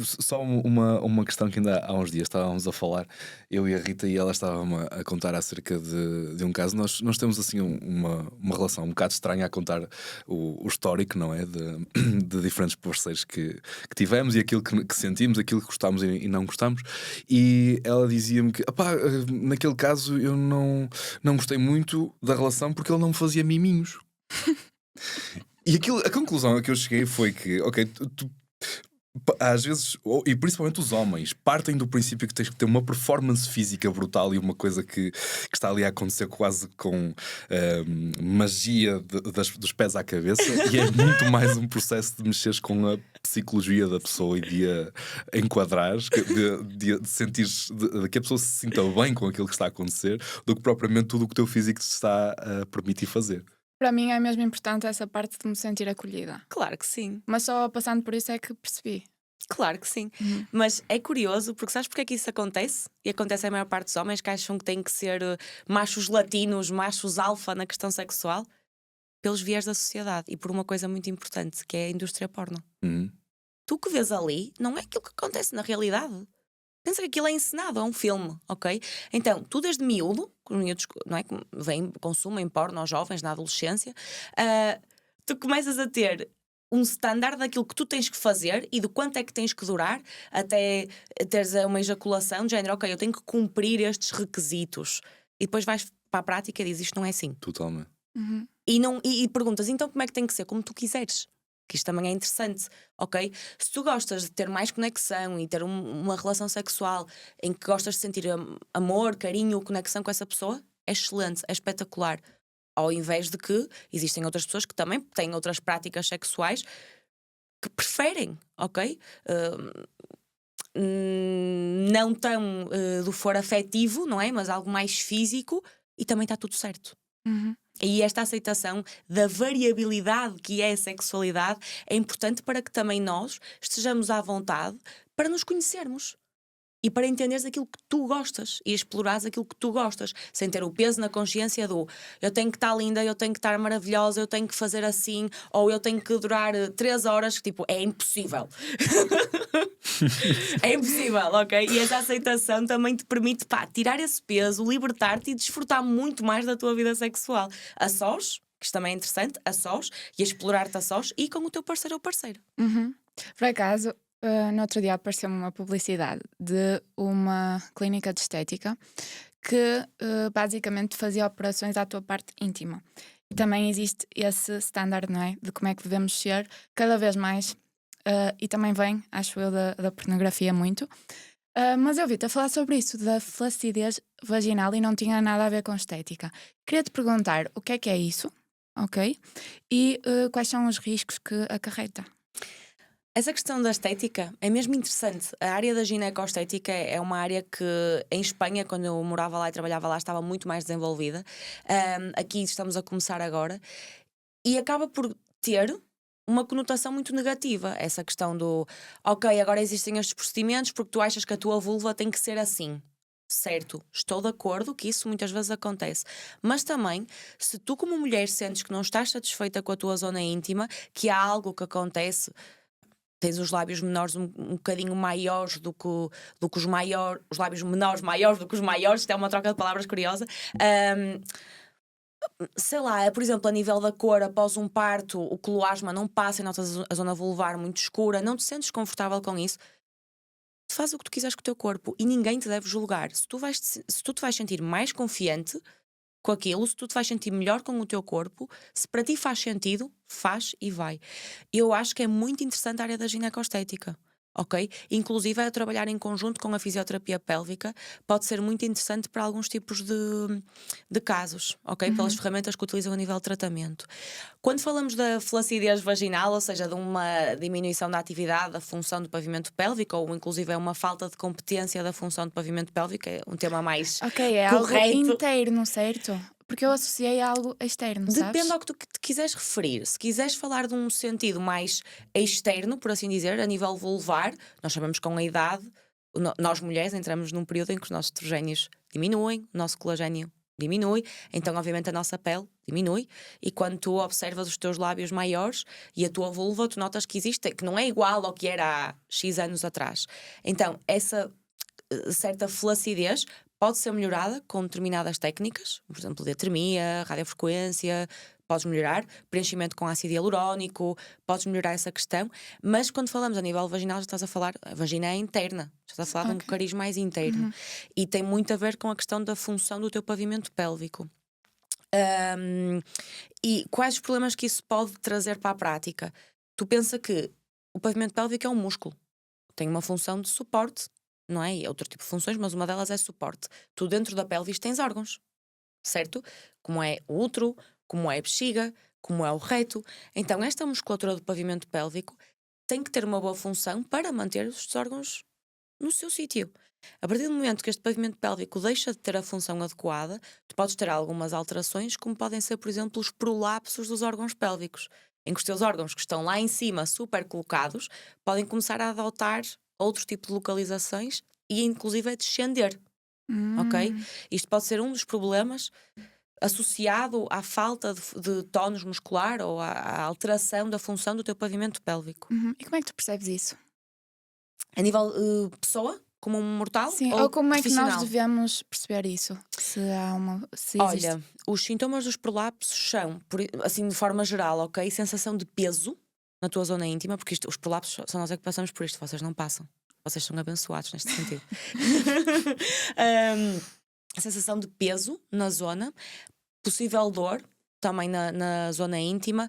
Só uma questão que ainda há uns dias estávamos a falar, eu e a Rita, e ela estava-me a contar acerca de um caso. Nós temos assim uma relação um bocado estranha a contar o histórico, não é? De diferentes parceiros que tivemos e aquilo que sentimos, aquilo que gostámos e não gostámos. E ela dizia-me que naquele caso eu não gostei muito da relação porque ele não me fazia miminhos. E a conclusão a que eu cheguei foi que, ok, às vezes, e principalmente os homens, partem do princípio que tens que ter uma performance física brutal e uma coisa que está ali a acontecer quase com magia dos pés à cabeça, e é muito mais um processo de mexeres com a psicologia da pessoa e de a enquadrares, de sentires de que a pessoa se sinta bem com aquilo que está a acontecer, do que propriamente tudo o que o teu físico te está a permitir fazer. Para mim é mesmo importante essa parte de me sentir acolhida. Claro que sim. Mas só passando por isso é que percebi. Claro que sim. Mas é curioso, porque sabes porque é que isso acontece? E acontece a maior parte dos homens que acham que têm que ser machos latinos, machos alfa na questão sexual, pelos viés da sociedade e por uma coisa muito importante, que é a indústria porno. Tu que vês ali não é aquilo que acontece na realidade. Pensa que aquilo é encenado, é um filme, ok? Então, tu desde miúdo, os miúdos, não é, consumem porno aos jovens na adolescência, tu começas a ter um standard daquilo que tu tens que fazer e de quanto é que tens que durar até teres uma ejaculação de género, ok, eu tenho que cumprir estes requisitos. E depois vais para a prática e dizes isto não é assim. Totalmente. E perguntas, então como é que tem que ser? Como tu quiseres. Que isto também é interessante, ok? Se tu gostas de ter mais conexão e ter uma relação sexual em que gostas de sentir amor, carinho, conexão com essa pessoa, é excelente, é espetacular. Ao invés de que existem outras pessoas que também têm outras práticas sexuais que preferem, ok? Não tão do foro afetivo, não é? Mas algo mais físico e também está tudo certo. E esta aceitação da variabilidade que é a sexualidade é importante para que também nós estejamos à vontade para nos conhecermos e para entenderes aquilo que tu gostas e explorares aquilo que tu gostas, sem ter o peso na consciência do eu tenho que estar linda, eu tenho que estar maravilhosa, eu tenho que fazer assim, ou eu tenho que durar 3 horas, que tipo, é impossível. É impossível, ok? E essa aceitação também te permite, tirar esse peso, libertar-te e desfrutar muito mais da tua vida sexual. A sós, que isto também é interessante, a sós, e a explorar-te a sós e com o teu parceiro ou parceira. Por acaso, no outro dia apareceu-me uma publicidade de uma clínica de estética que basicamente fazia operações à tua parte íntima. E também existe esse standard, não é? De como é que devemos ser cada vez mais. E também vem, acho eu, da pornografia muito. Mas eu vi-te a falar sobre isso, da flacidez vaginal, e não tinha nada a ver com estética. Queria-te perguntar o que é isso, ok? E quais são os riscos que acarreta? Essa questão da estética é mesmo interessante. A área da ginecoestética é uma área que em Espanha, quando eu morava lá e trabalhava lá, estava muito mais desenvolvida. Aqui estamos a começar agora. E acaba por ter uma conotação muito negativa. Essa questão do ok, agora existem estes procedimentos porque tu achas que a tua vulva tem que ser assim. Certo, estou de acordo que isso muitas vezes acontece. Mas também, se tu como mulher sentes que não estás satisfeita com a tua zona íntima, que há algo que acontece... Tens os lábios menores um bocadinho maiores do que os maiores, os lábios menores maiores do que os maiores, isto é uma troca de palavras curiosa. Sei lá, por exemplo, a nível da cor, após um parto, o colasma não passa e notas a zona vulvar muito escura, não te sentes confortável com isso? tu fazes o que tu quiseres com o teu corpo e ninguém te deve julgar. Se tu te vais sentir mais confiante com aquilo, se tu te vais sentir melhor com o teu corpo, se para ti faz sentido, faz e vai. Eu acho que é muito interessante a área da ginecostética. Ok? Inclusive a trabalhar em conjunto com a fisioterapia pélvica pode ser muito interessante para alguns tipos de casos, ok? Pelas ferramentas que utilizam a nível de tratamento. Quando falamos da flacidez vaginal, ou seja, de uma diminuição da atividade, da função do pavimento pélvico, ou inclusive é uma falta de competência da função do pavimento pélvico, é um tema mais Ok, é correto. algo interno, certo? Porque eu associei a algo externo, sabes? Depende ao que tu te quiseres referir. Se quiseres falar de um sentido mais externo, por assim dizer, a nível vulvar, nós sabemos que com a idade, nós mulheres entramos num período em que os nossos estrogénios diminuem, o nosso colagênio diminui, então obviamente a nossa pele diminui, e quando tu observas os teus lábios maiores e a tua vulva, tu notas que existe, que não é igual ao que era há X anos atrás. Então essa certa flacidez pode ser melhorada com determinadas técnicas, por exemplo, diatermia, radiofrequência, podes melhorar, preenchimento com ácido hialurónico, podes melhorar essa questão, mas quando falamos a nível vaginal, já estás a falar, a vagina é interna, já estás a falar de um cariz mais interno, e tem muito a ver com a questão da função do teu pavimento pélvico. E quais os problemas que isso pode trazer para a prática? Tu pensa que o pavimento pélvico é um músculo, tem uma função de suporte, não é? E outro tipo de funções, mas uma delas é suporte. Tu dentro da pelvis tens órgãos, certo? Como é o útero, como é a bexiga, como é o reto. Então esta musculatura do pavimento pélvico tem que ter uma boa função para manter os órgãos no seu sítio. A partir do momento que este pavimento pélvico deixa de ter a função adequada, tu podes ter algumas alterações, como podem ser, por exemplo, os prolapsos dos órgãos pélvicos, em que os teus órgãos que estão lá em cima, super colocados, podem começar a adotar outro tipo de localizações e inclusive a descender, ok? Isto pode ser um dos problemas associado à falta de tónus muscular ou à alteração da função do teu pavimento pélvico. E como é que tu percebes isso? A nível pessoa, como um mortal? Sim, ou como é que nós profissional? devemos perceber isso? Se existe. Olha, os sintomas dos prolapsos são, assim de forma geral, ok? Sensação de peso na tua zona íntima, porque os prolapsos são nós é que passamos por isto, vocês não passam. Vocês são abençoados neste sentido. A sensação de peso na zona, possível dor também na zona íntima,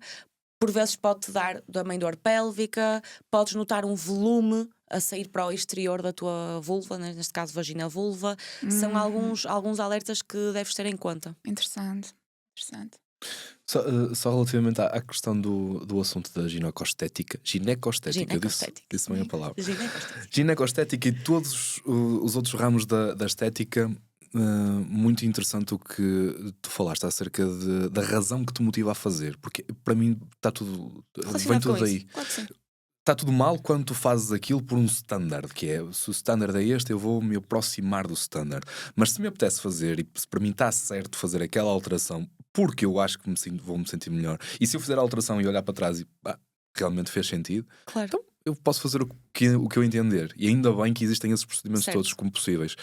por vezes pode-te dar também dor pélvica, podes notar um volume a sair para o exterior da tua vulva, neste caso vagina-vulva. São alguns alertas que deves ter em conta. Interessante. Só relativamente à questão do assunto da ginecostética, eu disse bem a palavra. Ginecostética e todos os outros ramos da estética. Muito interessante o que tu falaste acerca da razão que te motiva a fazer, porque para mim está tudo, vem tudo daí. Claro que sim. Está tudo mal quando tu fazes aquilo por um standard, que é, se o standard é este, eu vou me aproximar do standard. Mas se me apetece fazer, e se para mim está certo fazer aquela alteração, porque eu acho que vou me sentir melhor, e se eu fizer a alteração e olhar para trás e realmente fez sentido, claro. Então eu posso fazer o que eu entender. E ainda bem que existem esses procedimentos todos como possíveis.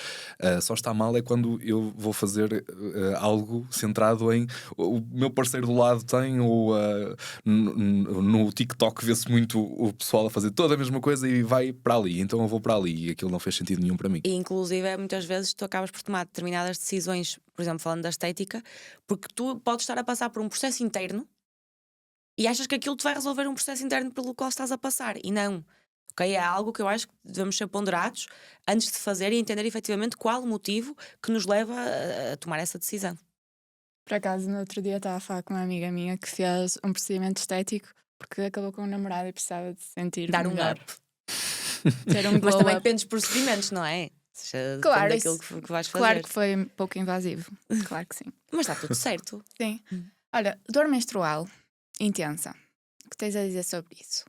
Só está mal é quando eu vou fazer algo centrado em o meu parceiro do lado tem, ou no TikTok vê-se muito o pessoal a fazer toda a mesma coisa e vai para ali, então eu vou para ali, e aquilo não fez sentido nenhum para mim. E inclusive muitas vezes tu acabas por tomar determinadas decisões, por exemplo, falando da estética, porque tu podes estar a passar por um processo interno e achas que aquilo te vai resolver um processo interno pelo qual estás a passar, e não. Okay? É algo que eu acho que devemos ser ponderados antes de fazer e entender efetivamente qual o motivo que nos leva a tomar essa decisão. Por acaso, no outro dia estava a falar com uma amiga minha que fez um procedimento estético porque acabou com um namorado e precisava de sentir Dar melhor. um up. Ter um Mas glow também up. depende dos procedimentos, não é? Seja, Claro, depende daquilo que vais fazer. Claro que foi pouco invasivo. Claro que sim. Mas está tudo certo. Sim. Olha, dor menstrual intensa. O que tens a dizer sobre isso?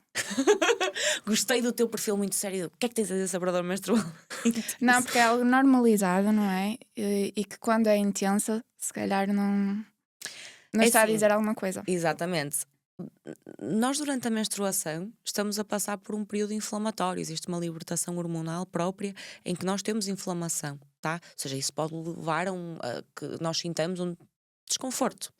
Gostei do teu perfil muito sério. O que é que tens a dizer sobre a dor menstrual? Não, porque é algo normalizado, não é? E que quando é intensa, se calhar não está a assim, dizer alguma coisa. Exatamente. Nós, durante a menstruação, estamos a passar por um período inflamatório. Existe uma libertação hormonal própria em que nós temos inflamação, tá? Ou seja, isso pode levar a que nós sintamos um desconforto.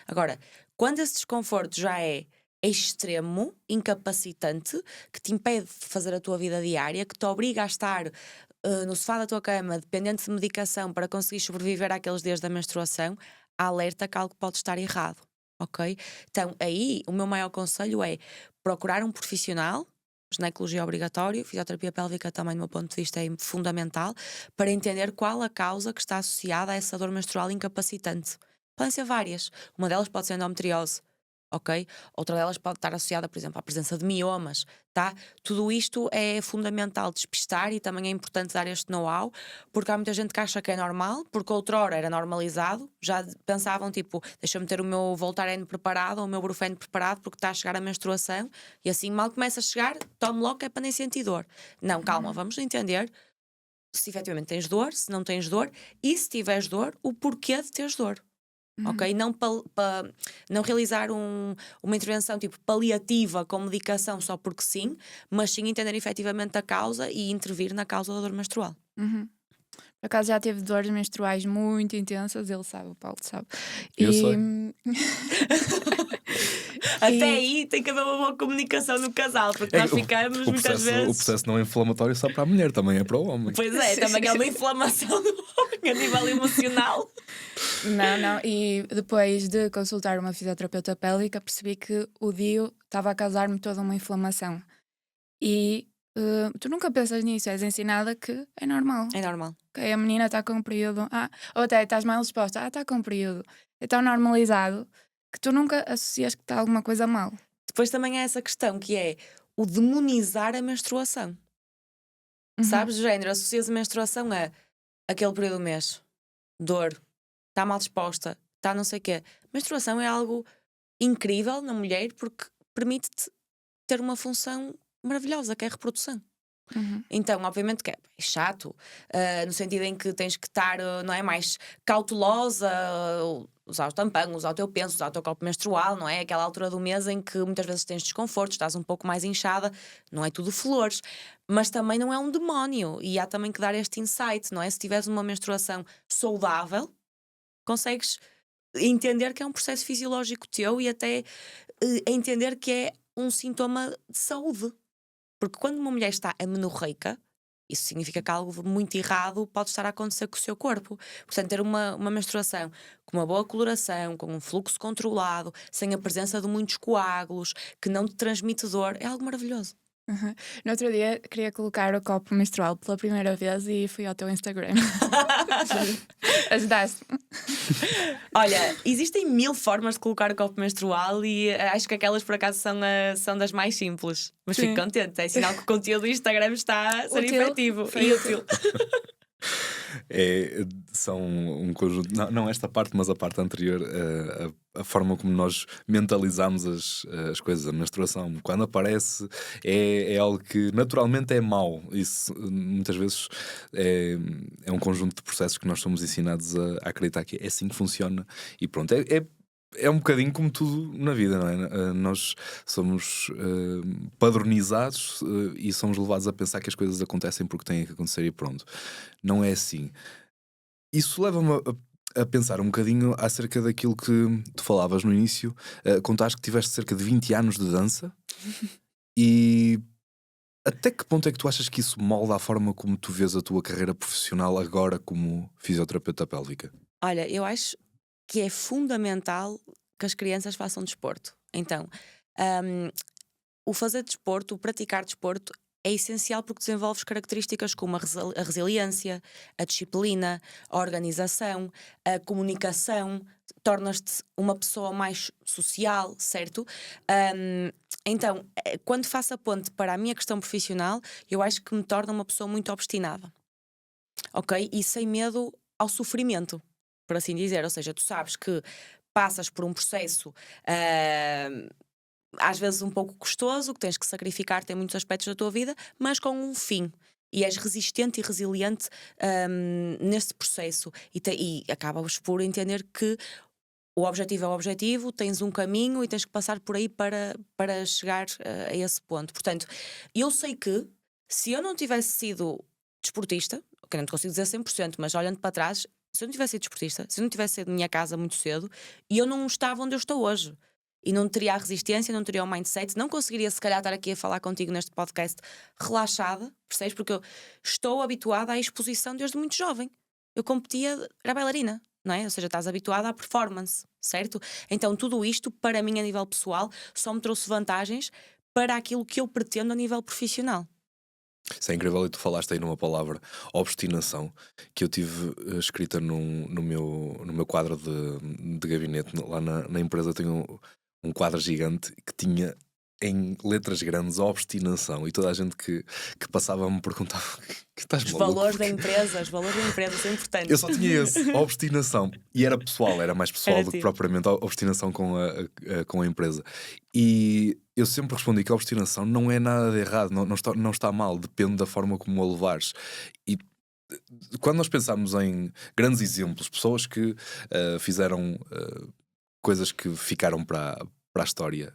Agora, quando esse desconforto já é extremo, incapacitante, que te impede de fazer a tua vida diária, que te obriga a estar no sofá da tua cama, dependente de medicação para conseguir sobreviver àqueles dias da menstruação, alerta que algo pode estar errado, ok? Então aí o meu maior conselho é procurar um profissional. Ginecologia é obrigatório, fisioterapia pélvica também, do meu ponto de vista, é fundamental para entender qual a causa que está associada a essa dor menstrual incapacitante. Podem ser várias. Uma delas pode ser endometriose, ok? Outra delas pode estar associada, por exemplo, à presença de miomas, tá? Tudo isto é fundamental despistar e também é importante dar este know-how, porque há muita gente que acha que é normal, porque outrora era normalizado, já pensavam tipo, deixa-me ter o meu Voltaren preparado ou o meu Brufen preparado porque está a chegar a menstruação e assim mal começa a chegar, tome logo que é para nem sentir dor. Não, calma, vamos entender se efetivamente tens dor, se não tens dor e se tiveres dor, o porquê de teres dor. Ok? Não, não realizar uma intervenção tipo paliativa com medicação só porque sim, mas sim entender efetivamente a causa e intervir na causa da dor menstrual. Por acaso já teve dores menstruais muito intensas, ele sabe, o Paulo sabe. Eu sei. Até aí tem que haver uma boa comunicação no casal, porque nós ficamos muitas vezes. O processo não é inflamatório só para a mulher, também é para o homem. Pois é, também é uma inflamação do homem a nível emocional. Não, e depois de consultar uma fisioterapeuta pélvica percebi que o DIU estava a causar-me toda uma inflamação. E tu nunca pensas nisso, és ensinada que é normal. É normal. Ok, a menina está com um período, ou até estás mal disposta, está com um período. É tão normalizado que tu nunca associas que está alguma coisa mal. Depois também há essa questão que é o demonizar a menstruação. Sabes, género, associas a menstruação a aquele período do mês, dor, está mal disposta, está não sei o quê. Menstruação é algo incrível na mulher porque permite-te ter uma função maravilhosa, que é a reprodução. Então, obviamente que é chato, no sentido em que tens que estar, não é, mais cautelosa, usar o tampão, usar o teu penso, usar o teu copo menstrual, não é? Aquela altura do mês em que muitas vezes tens desconforto, estás um pouco mais inchada, não é tudo flores, mas também não é um demónio e há também que dar este insight, não é? Se tiveres uma menstruação saudável, consegues entender que é um processo fisiológico teu e até entender que é um sintoma de saúde. Porque quando uma mulher está amenorreica, isso significa que algo muito errado pode estar a acontecer com o seu corpo. Portanto, ter uma menstruação com uma boa coloração, com um fluxo controlado, sem a presença de muitos coágulos, que não te transmite dor, é algo maravilhoso. No outro dia queria colocar o copo menstrual pela primeira vez e fui ao teu Instagram. Ajudaste-me. Olha, existem 1000 formas de colocar o copo menstrual e acho que aquelas por acaso são das mais simples. Mas Sim. fico contente, é sinal que o conteúdo do Instagram está a ser Útil. efetivo Foi e útil. São um conjunto, não esta parte, mas a parte anterior, a forma como nós mentalizamos as coisas, a menstruação, quando aparece, é algo que naturalmente é mau. Isso muitas vezes é um conjunto de processos que nós somos ensinados a acreditar que é assim que funciona e pronto. É um bocadinho como tudo na vida, não é? Nós somos padronizados e somos levados a pensar que as coisas acontecem porque têm que acontecer e pronto. Não é assim. Isso leva-me a pensar um bocadinho acerca daquilo que tu falavas no início. Contaste que tiveste cerca de 20 anos de dança e até que ponto é que tu achas que isso molda a forma como tu vês a tua carreira profissional agora como fisioterapeuta pélvica? Olha, eu acho que é fundamental que as crianças façam desporto. Então, o fazer desporto, o praticar desporto é essencial porque desenvolves características como a resiliência, a disciplina, a organização, a comunicação, tornas-te uma pessoa mais social, certo? Então, quando faço a ponte para a minha questão profissional, eu acho que me torna uma pessoa muito obstinada, ok? E sem medo ao sofrimento, por assim dizer. Ou seja, tu sabes que passas por um processo às vezes um pouco custoso, que tens que sacrificar, tem muitos aspectos da tua vida, mas com um fim. E és resistente e resiliente nesse processo. E acabas por entender que o objetivo é o objetivo, tens um caminho e tens que passar por aí para chegar a esse ponto. Portanto, eu sei que se eu não tivesse sido desportista, que não te consigo dizer 100%, mas olhando para trás, se eu não tivesse sido desportista, se eu não tivesse saído da minha casa muito cedo, eu não estava onde eu estou hoje. E não teria a resistência, não teria o mindset, não conseguiria se calhar estar aqui a falar contigo neste podcast relaxada, percebes? Porque eu estou habituada à exposição desde muito jovem. Eu competia, era bailarina, não é? Ou seja, estás habituada à performance, certo? Então tudo isto, para mim a nível pessoal, só me trouxe vantagens para aquilo que eu pretendo a nível profissional. Isso é incrível, e tu falaste aí numa palavra, obstinação, que eu tive escrita no meu quadro de gabinete. Lá na empresa tenho um quadro gigante que tinha em letras grandes obstinação, e toda a gente que passava me perguntava que estás Os maluco? valores da Porque empresa, os valores da empresa são importantes. eu só tinha esse, obstinação, e era pessoal, era mais pessoal Era do que tipo. propriamente a obstinação com a empresa. E eu sempre respondi que a obstinação não é nada de errado, não está mal, depende da forma como a levares. E quando nós pensamos em grandes exemplos, pessoas que fizeram coisas que ficaram para a história,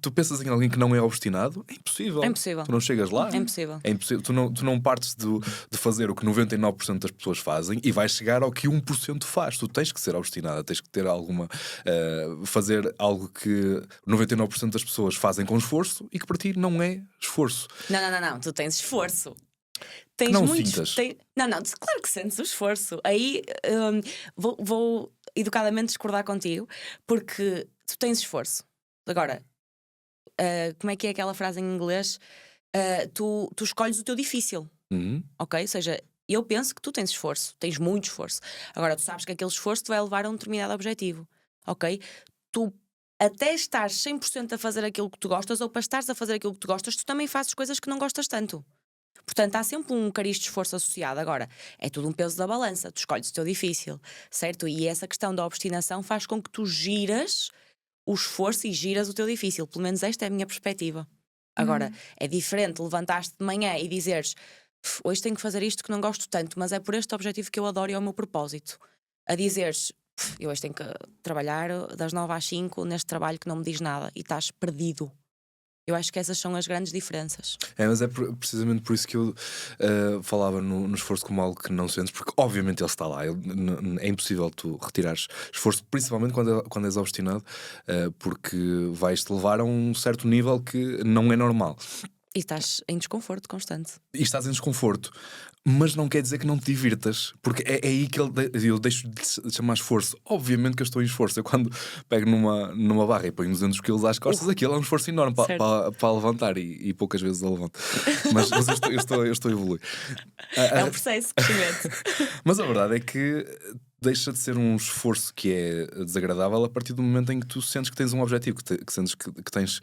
tu pensas em alguém que não é obstinado? É impossível. É impossível. Tu não chegas lá. É impossível. É impossível. Tu não partes de fazer o que 99% das pessoas fazem e vais chegar ao que 1% faz. Tu tens que ser obstinada, tens que ter alguma. Fazer algo que 99% das pessoas fazem com esforço e que para ti não é esforço. Não. Tu tens esforço. Que Tens não muito. sintas. Não, claro que sentes o esforço. Aí vou educadamente discordar contigo, porque tu tens esforço. Agora, como é que é aquela frase em inglês? Tu escolhes o teu difícil, Uhum. ok? Ou seja, eu penso que tu tens esforço, tens muito esforço. Agora, tu sabes que aquele esforço te vai levar a um determinado objetivo, ok? Tu, até estares 100% a fazer aquilo que tu gostas, ou para estares a fazer aquilo que tu gostas, tu também fazes coisas que não gostas tanto. Portanto, há sempre um cariz de esforço associado. Agora, é tudo um peso da balança. Tu escolhes o teu difícil, certo? E essa questão da obstinação faz com que tu giras o esforço e giras o teu difícil. Pelo menos esta é a minha perspectiva. Agora, é diferente levantar-te de manhã e dizeres: hoje tenho que fazer isto que não gosto tanto, mas é por este objetivo que eu adoro e é o meu propósito. A dizeres: eu hoje tenho que trabalhar das 9 às 5 neste trabalho que não me diz nada, e estás perdido. Eu acho que essas são as grandes diferenças. Mas é precisamente por isso que eu falava no esforço como algo que não sentes, porque obviamente ele está lá. É impossível tu retirares esforço, principalmente quando és obstinado, porque vais-te levar a um certo nível que não é normal. E estás em desconforto constante. E estás em desconforto, mas não quer dizer que não te divirtas, porque é aí que eu deixo de chamar esforço. Obviamente que eu estou em esforço. Eu, quando pego numa barra e ponho 200 kg às costas, aquilo é um esforço enorme para levantar, e poucas vezes eu levanto. Mas eu estou a evoluir. É um processo de crescimento. Mas a verdade é que deixa de ser um esforço que é desagradável a partir do momento em que tu sentes que tens um objetivo, que sentes que tens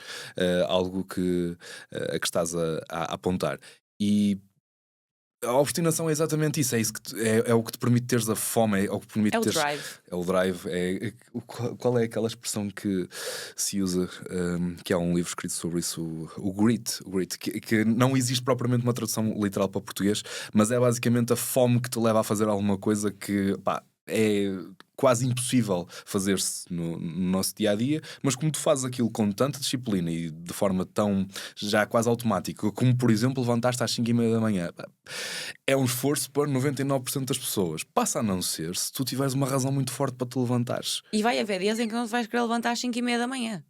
algo a que estás a apontar. E a obstinação é exatamente isso. É isso que é o que te permite teres a fome, é o que permite É o teres. drive. É o drive. Qual é aquela expressão que se usa? Que há um livro escrito sobre isso, o grit, que não existe propriamente uma tradução literal para português, mas é basicamente a fome que te leva a fazer alguma coisa que, pá, é quase impossível fazer-se no nosso dia a dia, mas como tu fazes aquilo com tanta disciplina e de forma tão já quase automática, como por exemplo levantar-te às 5:30 da manhã, é um esforço para 99% das pessoas. Passa a não ser se tu tiveres uma razão muito forte para te levantares. E vai haver dias em que não te vais querer levantar às 5:30 da manhã.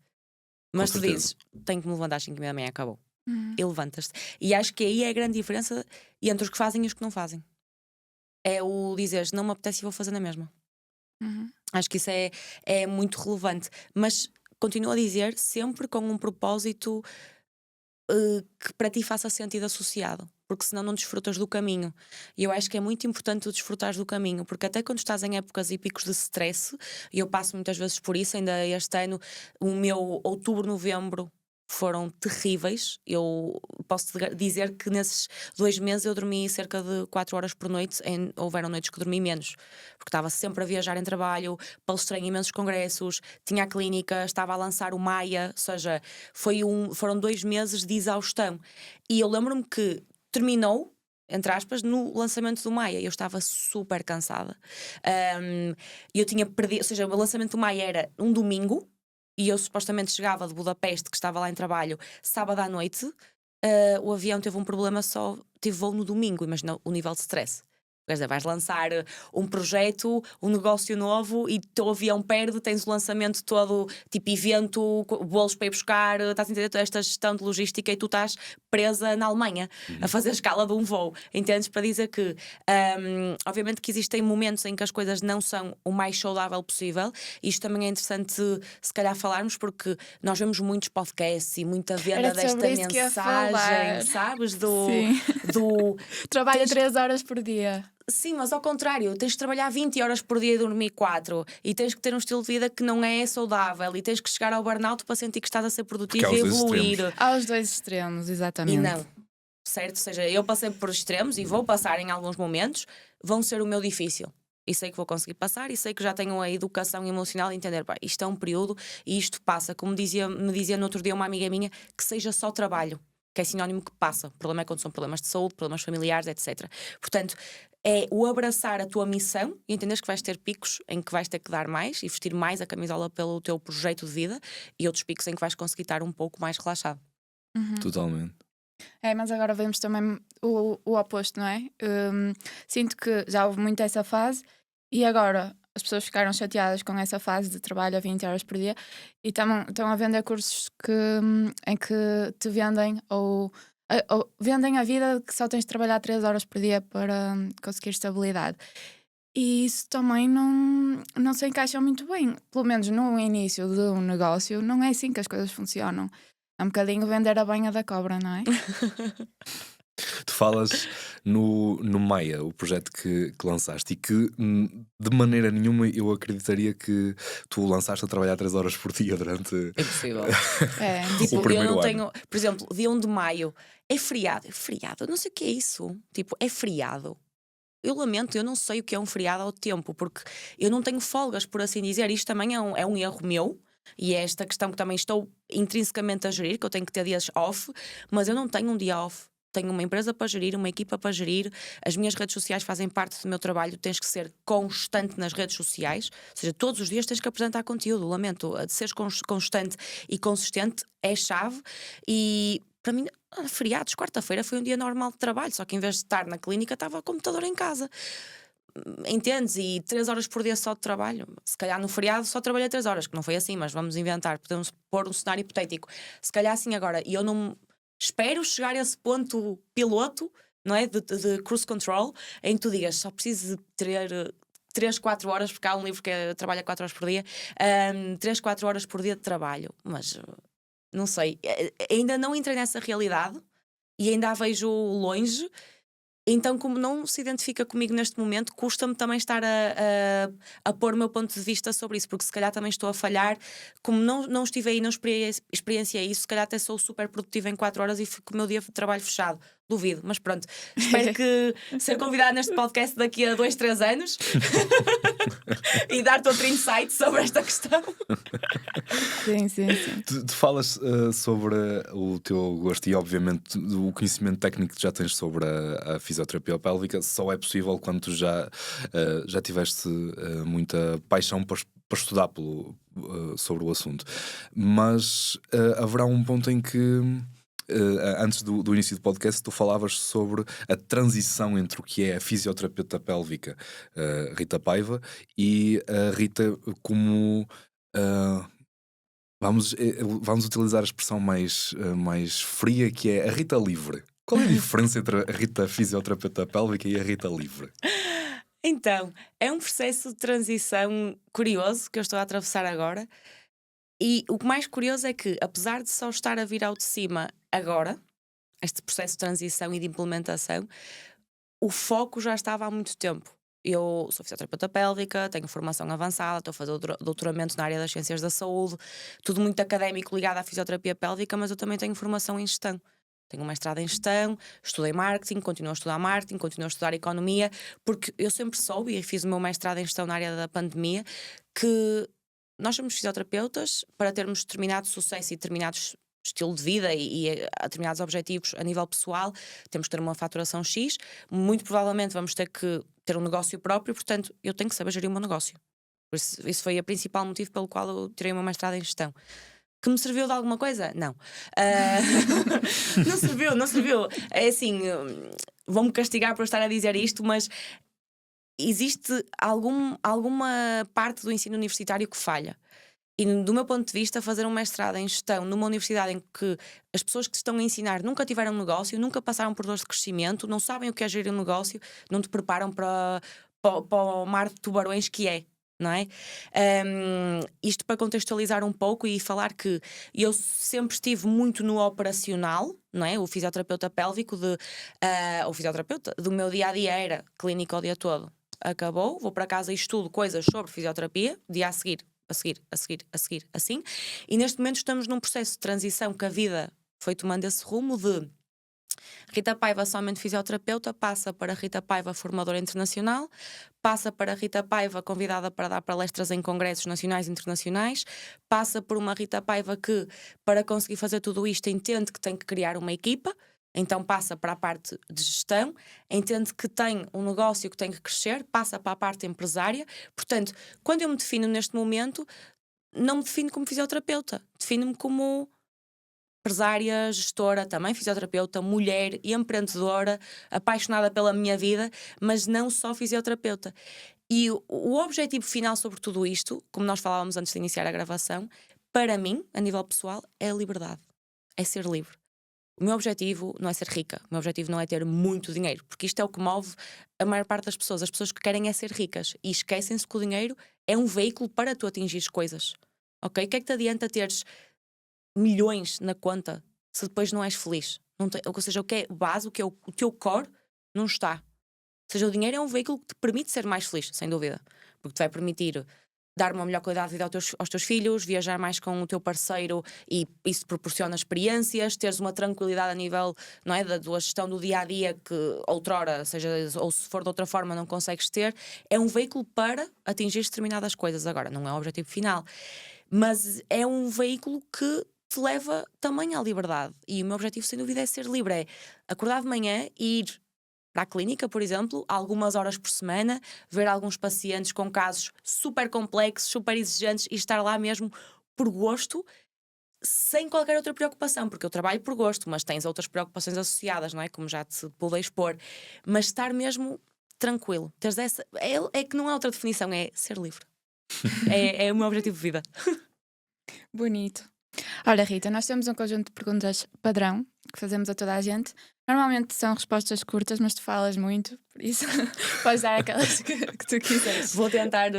Mas tu certeza. dizes: tenho que me levantar às 5:30 da manhã, acabou. E levantas-te. E acho que aí é a grande diferença entre os que fazem e os que não fazem. É o dizeres: não me apetece e vou fazer na mesma. Acho que isso é muito relevante. Mas continuo a dizer, sempre com um propósito que para ti faça sentido associado, porque senão não desfrutas do caminho. E eu acho que é muito importante tu desfrutares do caminho, porque até quando estás em épocas e picos de stress, e eu passo muitas vezes por isso, ainda este ano, o meu outubro, novembro foram terríveis. Eu posso dizer que nesses 2 meses eu dormi cerca de 4 horas por noite. Houveram noites que dormi menos, porque estava sempre a viajar em trabalho, palestrei em imensos congressos, tinha a clínica, estava a lançar o Maia, ou seja, foram 2 meses de exaustão. E eu lembro-me que terminou, entre aspas, no lançamento do Maia. Eu estava super cansada. Eu tinha perdido, ou seja, o lançamento do Maia era um domingo, e eu supostamente chegava de Budapeste, que estava lá em trabalho, sábado à noite. O avião teve um problema, tive voo no domingo. Imagina o nível de stress. Quer dizer, vais lançar um projeto, um negócio novo e o teu avião perde, tens o lançamento todo, tipo evento, bolos para ir buscar, estás a entender toda esta gestão de logística e tu estás presa na Alemanha a fazer a escala de um voo. Entendes? Para dizer que, obviamente que existem momentos em que as coisas não são o mais saudável possível. Isto também é interessante se calhar falarmos, porque nós vemos muitos podcasts e muita venda desta mensagem, sabes? Do Trabalha 3 horas por dia. Sim, mas ao contrário, tens de trabalhar 20 horas por dia e dormir 4 e tens que ter um estilo de vida que não é saudável e tens que chegar ao burnout para sentir que estás a ser produtivo e evoluir. Aos 2 extremos, exatamente. E não, certo? Ou seja, eu passei por extremos e vou passar em alguns momentos, vão ser o meu difícil. E sei que vou conseguir passar e sei que já tenho a educação emocional de entender, pá, isto é um período e isto passa. Como me dizia no outro dia uma amiga minha, que seja só trabalho, que é sinónimo que passa. O problema é quando são problemas de saúde, problemas familiares, etc. Portanto, é o abraçar a tua missão e entenderes que vais ter picos em que vais ter que dar mais e vestir mais a camisola pelo teu projeto de vida e outros picos em que vais conseguir estar um pouco mais relaxado. Totalmente. Mas agora vemos também o oposto, não é? Sinto que já houve muito essa fase e agora as pessoas ficaram chateadas com essa fase de trabalho a 20 horas por dia e estão a vender cursos em que te vendem ou vendem a vida que só tens de trabalhar 3 horas por dia para conseguir estabilidade. E isso também não se encaixa muito bem. Pelo menos no início de um negócio, não é assim que as coisas funcionam. É um bocadinho vender a banha da cobra, não é? Tu falas no Maia, o projeto que lançaste, e que de maneira nenhuma eu acreditaria que tu lançaste a trabalhar 3 horas por dia durante É possível. o Eu primeiro não ano. tenho, por exemplo, dia 1 de maio é feriado. Eu não sei o que é isso. Tipo, é feriado. Eu lamento, eu não sei o que é um feriado ao tempo, porque eu não tenho folgas, por assim dizer. Isto também é um erro meu. E é esta questão que também estou intrinsecamente a gerir, que eu tenho que ter dias off, mas eu não tenho um dia off. Tenho uma empresa para gerir, uma equipa para gerir, as minhas redes sociais fazem parte do meu trabalho, tens que ser constante nas redes sociais, ou seja, todos os dias tens que apresentar conteúdo, lamento, de seres constante e consistente é chave. E para mim, feriados, quarta-feira foi um dia normal de trabalho, só que em vez de estar na clínica estava o computador em casa. Entendes? E 3 horas por dia só de trabalho. Se calhar no feriado só trabalhei 3 horas, que não foi assim, mas vamos inventar, podemos pôr um cenário hipotético. Se calhar assim agora, e eu não espero chegar a esse ponto piloto, não é? De cruise control, em que tu digas só preciso de ter 3, 4 horas, porque há um livro que trabalha 4 horas por dia, 3, 4 horas por dia de trabalho. Mas não sei, ainda não entrei nessa realidade e ainda a vejo longe. Então, como não se identifica comigo neste momento, custa-me também estar a pôr o meu ponto de vista sobre isso, porque se calhar também estou a falhar. Como não estive aí, não experienciei isso, se calhar até sou super produtiva em 4 horas e fico com o meu dia de trabalho fechado. Duvido, mas pronto. Espero que ser convidado neste podcast daqui a 2, 3 anos e dar-te outro insight sobre esta questão. Sim. Tu falas sobre o teu gosto e, obviamente, o conhecimento técnico que já tens sobre a fisioterapia pélvica só é possível quando tu já tiveste muita paixão para estudar sobre o assunto. Mas haverá um ponto em que antes do início do podcast tu falavas sobre a transição entre o que é a fisioterapeuta pélvica Rita Paiva e a Rita como vamos utilizar a expressão mais fria, que é a Rita livre. Qual é a diferença entre a Rita fisioterapeuta pélvica e a Rita livre? Então, é um processo de transição curioso que eu estou a atravessar agora. E o mais curioso é que, apesar de só estar a vir ao de cima agora, este processo de transição e de implementação, o foco já estava há muito tempo. Eu sou fisioterapeuta pélvica, tenho formação avançada, estou a fazer doutoramento na área das ciências da saúde, tudo muito académico ligado à fisioterapia pélvica, mas eu também tenho formação em gestão. Tenho um mestrado em gestão, estudei marketing, continuo a estudar marketing, continuo a estudar economia, porque eu sempre soube, e fiz o meu mestrado em gestão na área da pandemia, que nós somos fisioterapeutas para termos determinado sucesso e determinados estilo de vida e determinados objetivos a nível pessoal, temos que ter uma faturação X, muito provavelmente vamos ter que ter um negócio próprio, portanto eu tenho que saber gerir o meu negócio. Isso foi o principal motivo pelo qual eu tirei o meu mestrado em gestão. Que me serviu de alguma coisa? Não. Não serviu. É assim, vão-me castigar por estar a dizer isto, mas existe alguma parte do ensino universitário que falha. E do meu ponto de vista, fazer um mestrado em gestão numa universidade em que as pessoas que te estão a ensinar nunca tiveram um negócio, nunca passaram por dores de crescimento, não sabem o que é gerir um negócio, não te preparam para o mar de tubarões que é. Não é? Isto para contextualizar um pouco e falar que eu sempre estive muito no operacional, não é? O fisioterapeuta pélvico o fisioterapeuta do meu dia-a-dia era clínica o dia todo. Acabou, vou para casa e estudo coisas sobre fisioterapia, dia a seguir, assim. E neste momento estamos num processo de transição que a vida foi tomando esse rumo de Rita Paiva somente fisioterapeuta, passa para Rita Paiva formadora internacional, passa para Rita Paiva convidada para dar palestras em congressos nacionais e internacionais, passa por uma Rita Paiva que, para conseguir fazer tudo isto, entende que tem que criar uma equipa. Então passa para a parte de gestão, entende que tem um negócio que tem que crescer, passa para a parte empresária. Portanto, quando eu me defino neste momento, não me defino como fisioterapeuta, defino-me como empresária, gestora, também fisioterapeuta, mulher e empreendedora, apaixonada pela minha vida, mas não só fisioterapeuta. E o objetivo final sobre tudo isto, como nós falávamos antes de iniciar a gravação, para mim, a nível pessoal, é a liberdade, é ser livre. O meu objetivo não é ser rica, o meu objetivo não é ter muito dinheiro, porque isto é o que move a maior parte das pessoas. As pessoas que querem é ser ricas e esquecem-se que o dinheiro é um veículo para tu atingires coisas. Ok? O que é que te adianta teres milhões na conta se depois não és feliz? Ou seja, o que é base, o que é o teu core, não está. Ou seja, o dinheiro é um veículo que te permite ser mais feliz, sem dúvida, porque te vai permitir dar uma melhor qualidade de vida aos teus filhos, viajar mais com o teu parceiro e isso proporciona experiências, teres uma tranquilidade a nível, não é, da tua gestão do dia-a-dia que outrora, seja, ou se for de outra forma não consegues ter. É um veículo para atingir determinadas coisas. Agora, não é o objetivo final, mas é um veículo que te leva também à liberdade. E o meu objetivo, sem dúvida, é ser livre. É acordar de manhã e ir para a clínica, por exemplo, algumas horas por semana, ver alguns pacientes com casos super complexos, super exigentes e estar lá mesmo por gosto, sem qualquer outra preocupação, porque eu trabalho por gosto, mas tens outras preocupações associadas, não é? Como já te pude expor. Mas estar mesmo tranquilo. Teres essa... é que não há outra definição, é ser livre. é o meu objetivo de vida. Bonito. Olha, Rita, nós temos um conjunto de perguntas padrão que fazemos a toda a gente. Normalmente são respostas curtas, mas tu falas muito, por isso podes dar aquelas que tu quiseres. Vou tentar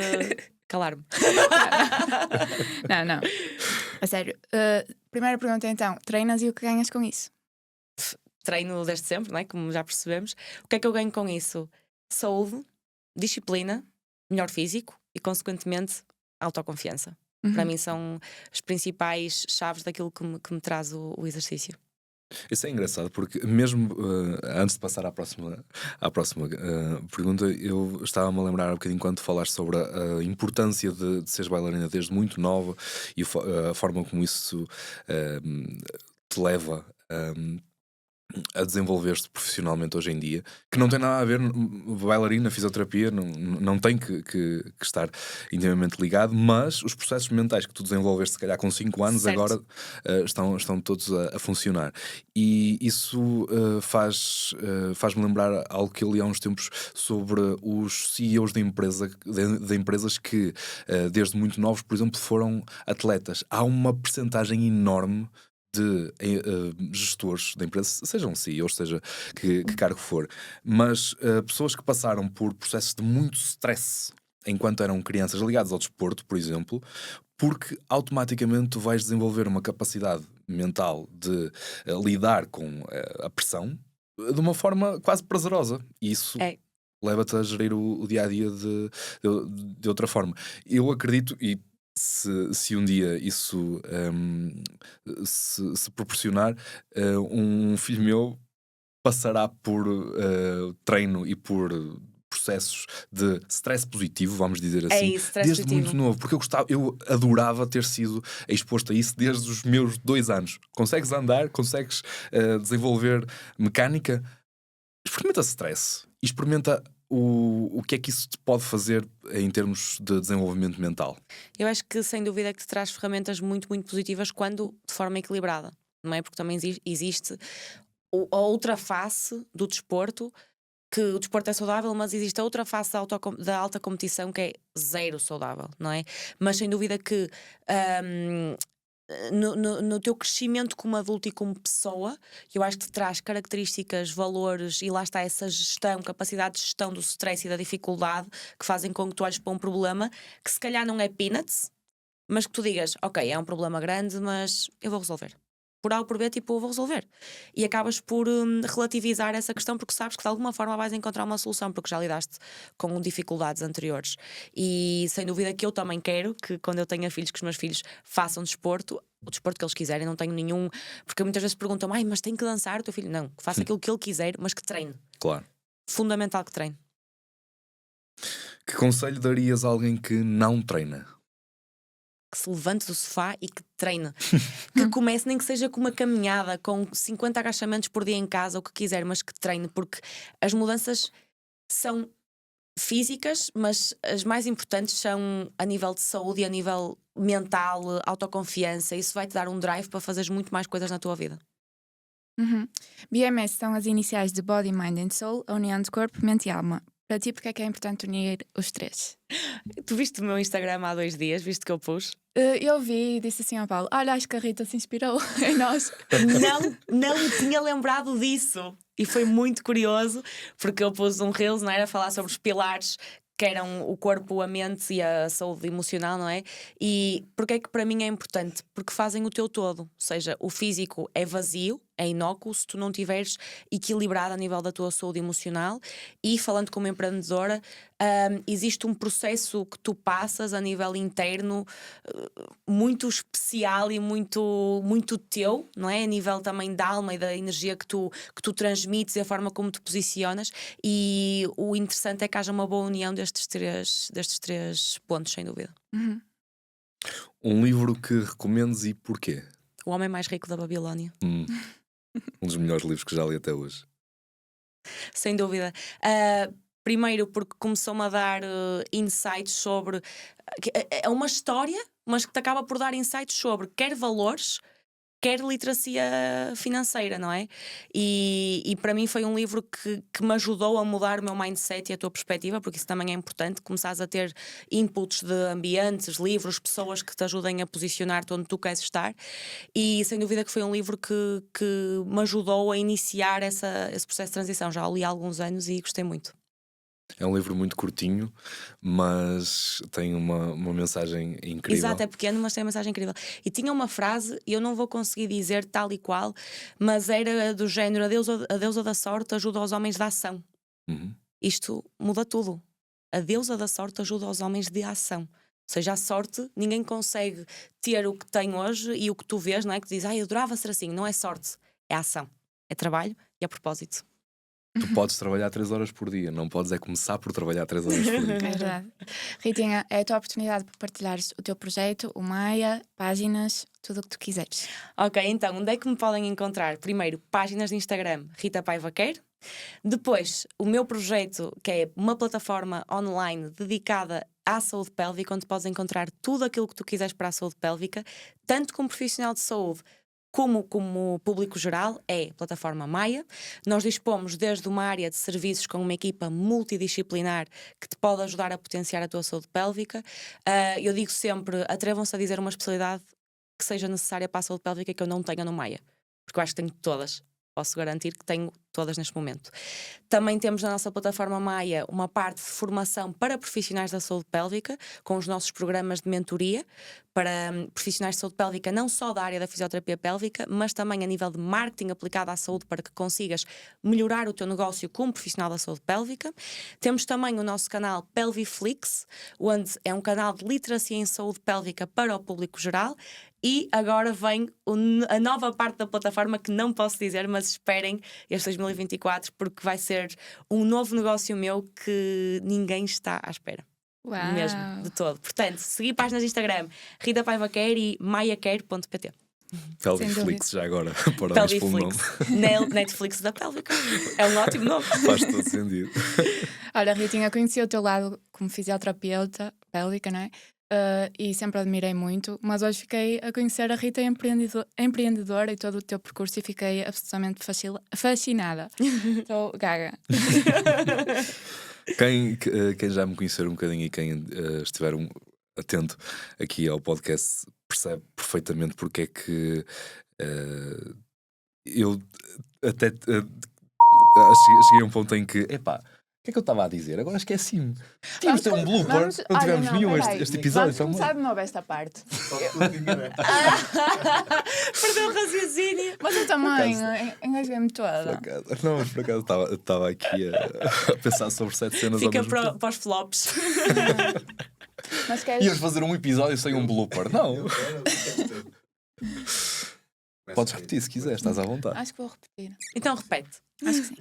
calar-me. Não. A sério. Primeira pergunta então: treinas e o que ganhas com isso? Treino desde sempre, não é? Como já percebemos. O que é que eu ganho com isso? Saúde, disciplina, melhor físico e, consequentemente, autoconfiança. Para mim são as principais chaves daquilo que me traz o exercício. Isso é engraçado porque mesmo antes de passar à próxima pergunta, eu estava-me a lembrar um bocadinho quando falaste sobre a importância de seres bailarina desde muito nova e a forma como isso te leva a desenvolver-te profissionalmente hoje em dia, que não tem nada a ver, bailarina, fisioterapia, não tem que estar intimamente ligado, mas os processos mentais que tu desenvolveste, se calhar com 5 anos, certo, agora estão todos a funcionar. E isso faz-me lembrar algo que eu li há uns tempos sobre os CEOs de empresas que, desde muito novos, por exemplo, foram atletas. Há uma percentagem enorme de gestores da empresa, sejam CEOs, seja que cargo for, mas pessoas que passaram por processos de muito stress enquanto eram crianças ligadas ao desporto, por exemplo, porque automaticamente tu vais desenvolver uma capacidade mental de lidar com a pressão de uma forma quase prazerosa. E isso leva-te a gerir o dia-a-dia de outra forma. Eu acredito, e se um dia isso se proporcionar, um filho meu passará por treino e por processos de stress positivo, vamos dizer assim, isso, stress desde positivo. muito novo, porque eu adorava ter sido exposto a isso desde os meus 2 anos. Consegues andar, consegues desenvolver mecânica, experimenta stress e experimenta o que é que isso te pode fazer em termos de desenvolvimento mental. Eu acho que sem dúvida que te traz ferramentas muito, muito positivas quando de forma equilibrada, não é? Porque também existe a outra face do desporto que o desporto é saudável, mas existe a outra face da alta competição que é zero saudável, não é? Mas sem dúvida que no teu crescimento como adulto e como pessoa, eu acho que te traz características, valores e lá está essa gestão, capacidade de gestão do stress e da dificuldade que fazem com que tu olhes para um problema que se calhar não é peanuts, mas que tu digas, ok, é um problema grande, mas eu vou resolver. Por A ou por B, tipo, eu vou resolver. E acabas por relativizar essa questão porque sabes que de alguma forma vais encontrar uma solução, porque já lidaste com dificuldades anteriores. E sem dúvida que eu também quero que quando eu tenha filhos, que os meus filhos façam desporto, o desporto que eles quiserem, não tenho nenhum. Porque muitas vezes perguntam, mas tem que dançar o teu filho? Não, que faça aquilo que ele quiser, mas que treine. Claro. Fundamental que treine. Que conselho darias a alguém que não treina? Que se levante do sofá e que treine. Que comece, nem que seja com uma caminhada, com 50 agachamentos por dia em casa, o que quiser, mas que treine, porque as mudanças são físicas, mas as mais importantes são a nível de saúde e a nível mental, autoconfiança. Isso vai te dar um drive para fazeres muito mais coisas na tua vida. BMS são as iniciais de Body, Mind and Soul, a união de corpo, mente e alma. Para ti, porque é que é importante unir os três? Tu viste o meu Instagram há 2 dias, viste que eu pus? Eu vi e disse assim ao Paulo, olha, acho que a Rita se inspirou em nós. Não me tinha lembrado disso. E foi muito curioso, porque eu pus um Reels, não era? A falar sobre os pilares que eram o corpo, a mente e a saúde emocional, não é? E porque é que para mim é importante? Porque fazem o teu todo. Ou seja, o físico é vazio, é inócuo se tu não estiveres equilibrado a nível da tua saúde emocional. E falando como empreendedora, existe um processo que tu passas a nível interno muito especial e muito, muito teu, não é? A nível também da alma e da energia que tu transmites e a forma como te posicionas. E o interessante é que haja uma boa união destes três pontos, sem dúvida. Um livro que recomendes e porquê? O Homem Mais Rico da Babilónia. Um dos melhores livros que já li até hoje. Sem dúvida. Primeiro porque começou-me a dar insights sobre... É uma história, mas que te acaba por dar insights sobre quer valores, quer literacia financeira, não é? E para mim foi um livro que me ajudou a mudar o meu mindset e a tua perspectiva, porque isso também é importante, começares a ter inputs de ambientes, livros, pessoas que te ajudem a posicionar-te onde tu queres estar. E sem dúvida que foi um livro que me ajudou a iniciar esse processo de transição. Já o li há alguns anos e gostei muito. É um livro muito curtinho, mas tem uma mensagem incrível. Exato, é pequeno, mas tem uma mensagem incrível. E tinha uma frase, eu não vou conseguir dizer tal e qual, mas era do género: a deusa da sorte ajuda os homens da ação. Isto muda tudo. A deusa da sorte ajuda os homens de ação. Ou seja, a sorte, ninguém consegue ter o que tem hoje e o que tu vês, não é? Que tu dizes, eu adorava ser assim. Não é sorte, é ação, é trabalho e é propósito. Tu podes trabalhar 3 horas por dia, não podes é começar por trabalhar 3 horas por dia. É verdade. Ritinha, é a tua oportunidade para partilhares o teu projeto, o Maia, páginas, tudo o que tu quiseres. Ok, então, onde é que me podem encontrar? Primeiro, páginas de Instagram, Rita Paiva Quer. Depois, o meu projeto, que é uma plataforma online dedicada à saúde pélvica, onde podes encontrar tudo aquilo que tu quiseres para a saúde pélvica, tanto como profissional de saúde, como público geral, é a plataforma Maia. Nós dispomos desde uma área de serviços com uma equipa multidisciplinar que te pode ajudar a potenciar a tua saúde pélvica. Eu digo sempre, atrevam-se a dizer uma especialidade que seja necessária para a saúde pélvica que eu não tenha no Maia, porque eu acho que tenho todas. Posso garantir que tenho todas neste momento. Também temos na nossa plataforma Maia uma parte de formação para profissionais da saúde pélvica, com os nossos programas de mentoria para profissionais de saúde pélvica, não só da área da fisioterapia pélvica, mas também a nível de marketing aplicado à saúde para que consigas melhorar o teu negócio como profissional da saúde pélvica. Temos também o nosso canal Pelviflix, onde é um canal de literacia em saúde pélvica para o público geral. E agora vem a nova parte da plataforma que não posso dizer, mas esperem este 2024, porque vai ser um novo negócio meu que ninguém está à espera. Uau. Mesmo, de todo. Portanto, seguir páginas de Instagram, Rita Paiva Quer e maiaquer.pt. Pelviflix, já agora, para o nome. Netflix da pélvica. É um ótimo nome. Faz todo sentido. Olha, Ritinha, conheci o teu lado como fisioterapeuta pélvica, não é? e sempre admirei muito, mas hoje fiquei a conhecer a Rita empreendedora e todo o teu percurso e fiquei absolutamente fascinada. Estou gaga. Quem já me conhecer um bocadinho e quem estiver atento aqui ao podcast percebe perfeitamente porque é que eu até cheguei a um ponto em que, epá, o que é que eu estava a dizer? Agora esqueci-me. Tínhamos de ter um blooper, não tivemos nenhum este episódio. Vamos começar de novo esta parte. Perdeu o raciocínio. Mas eu também engasguei-me toda. Não, mas por acaso estava aqui a pensar sobre 7 cenas Fica ao mesmo tempo. para os flops. Mas queres... Ias fazer um episódio sem um blooper? Não. Podes repetir se quiser, estás à vontade. Acho que vou repetir. Então repete. Acho que sim.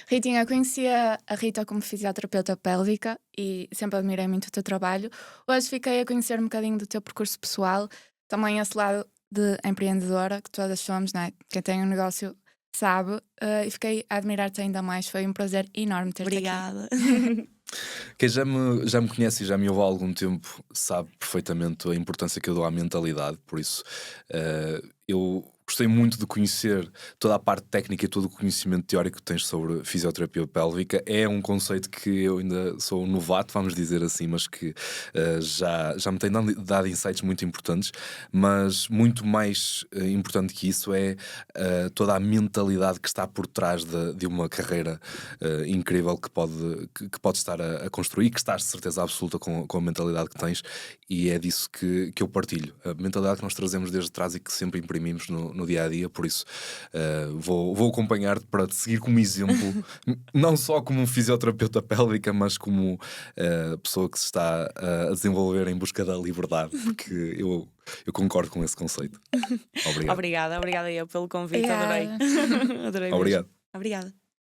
Ritinha, conhecia a Rita como fisioterapeuta pélvica e sempre admirei muito o teu trabalho. Hoje fiquei a conhecer um bocadinho do teu percurso pessoal, também esse lado de empreendedora que todas somos, não é? Quem tem um negócio sabe, e fiquei a admirar-te ainda mais. Foi um prazer enorme ter-te aqui. Obrigada. Quem já me conhece e já me ouve há algum tempo sabe perfeitamente a importância que eu dou à mentalidade, por isso eu gostei muito de conhecer toda a parte técnica e todo o conhecimento teórico que tens sobre fisioterapia pélvica. É um conceito que eu ainda sou novato, vamos dizer assim, mas que já me tem dado insights muito importantes. Mas muito mais importante que isso é toda a mentalidade que está por trás de uma carreira incrível que pode estar a construir, que estás de certeza absoluta com a mentalidade que tens, e é disso que eu partilho. A mentalidade que nós trazemos desde trás e que sempre imprimimos no dia a dia, por isso vou acompanhar-te para te seguir como exemplo, não só como um fisioterapeuta pélvica, mas como pessoa que se está a desenvolver em busca da liberdade, porque eu concordo com esse conceito. Obrigado. Obrigada eu pelo convite, adorei. Adorei mesmo. Obrigado. Obrigada.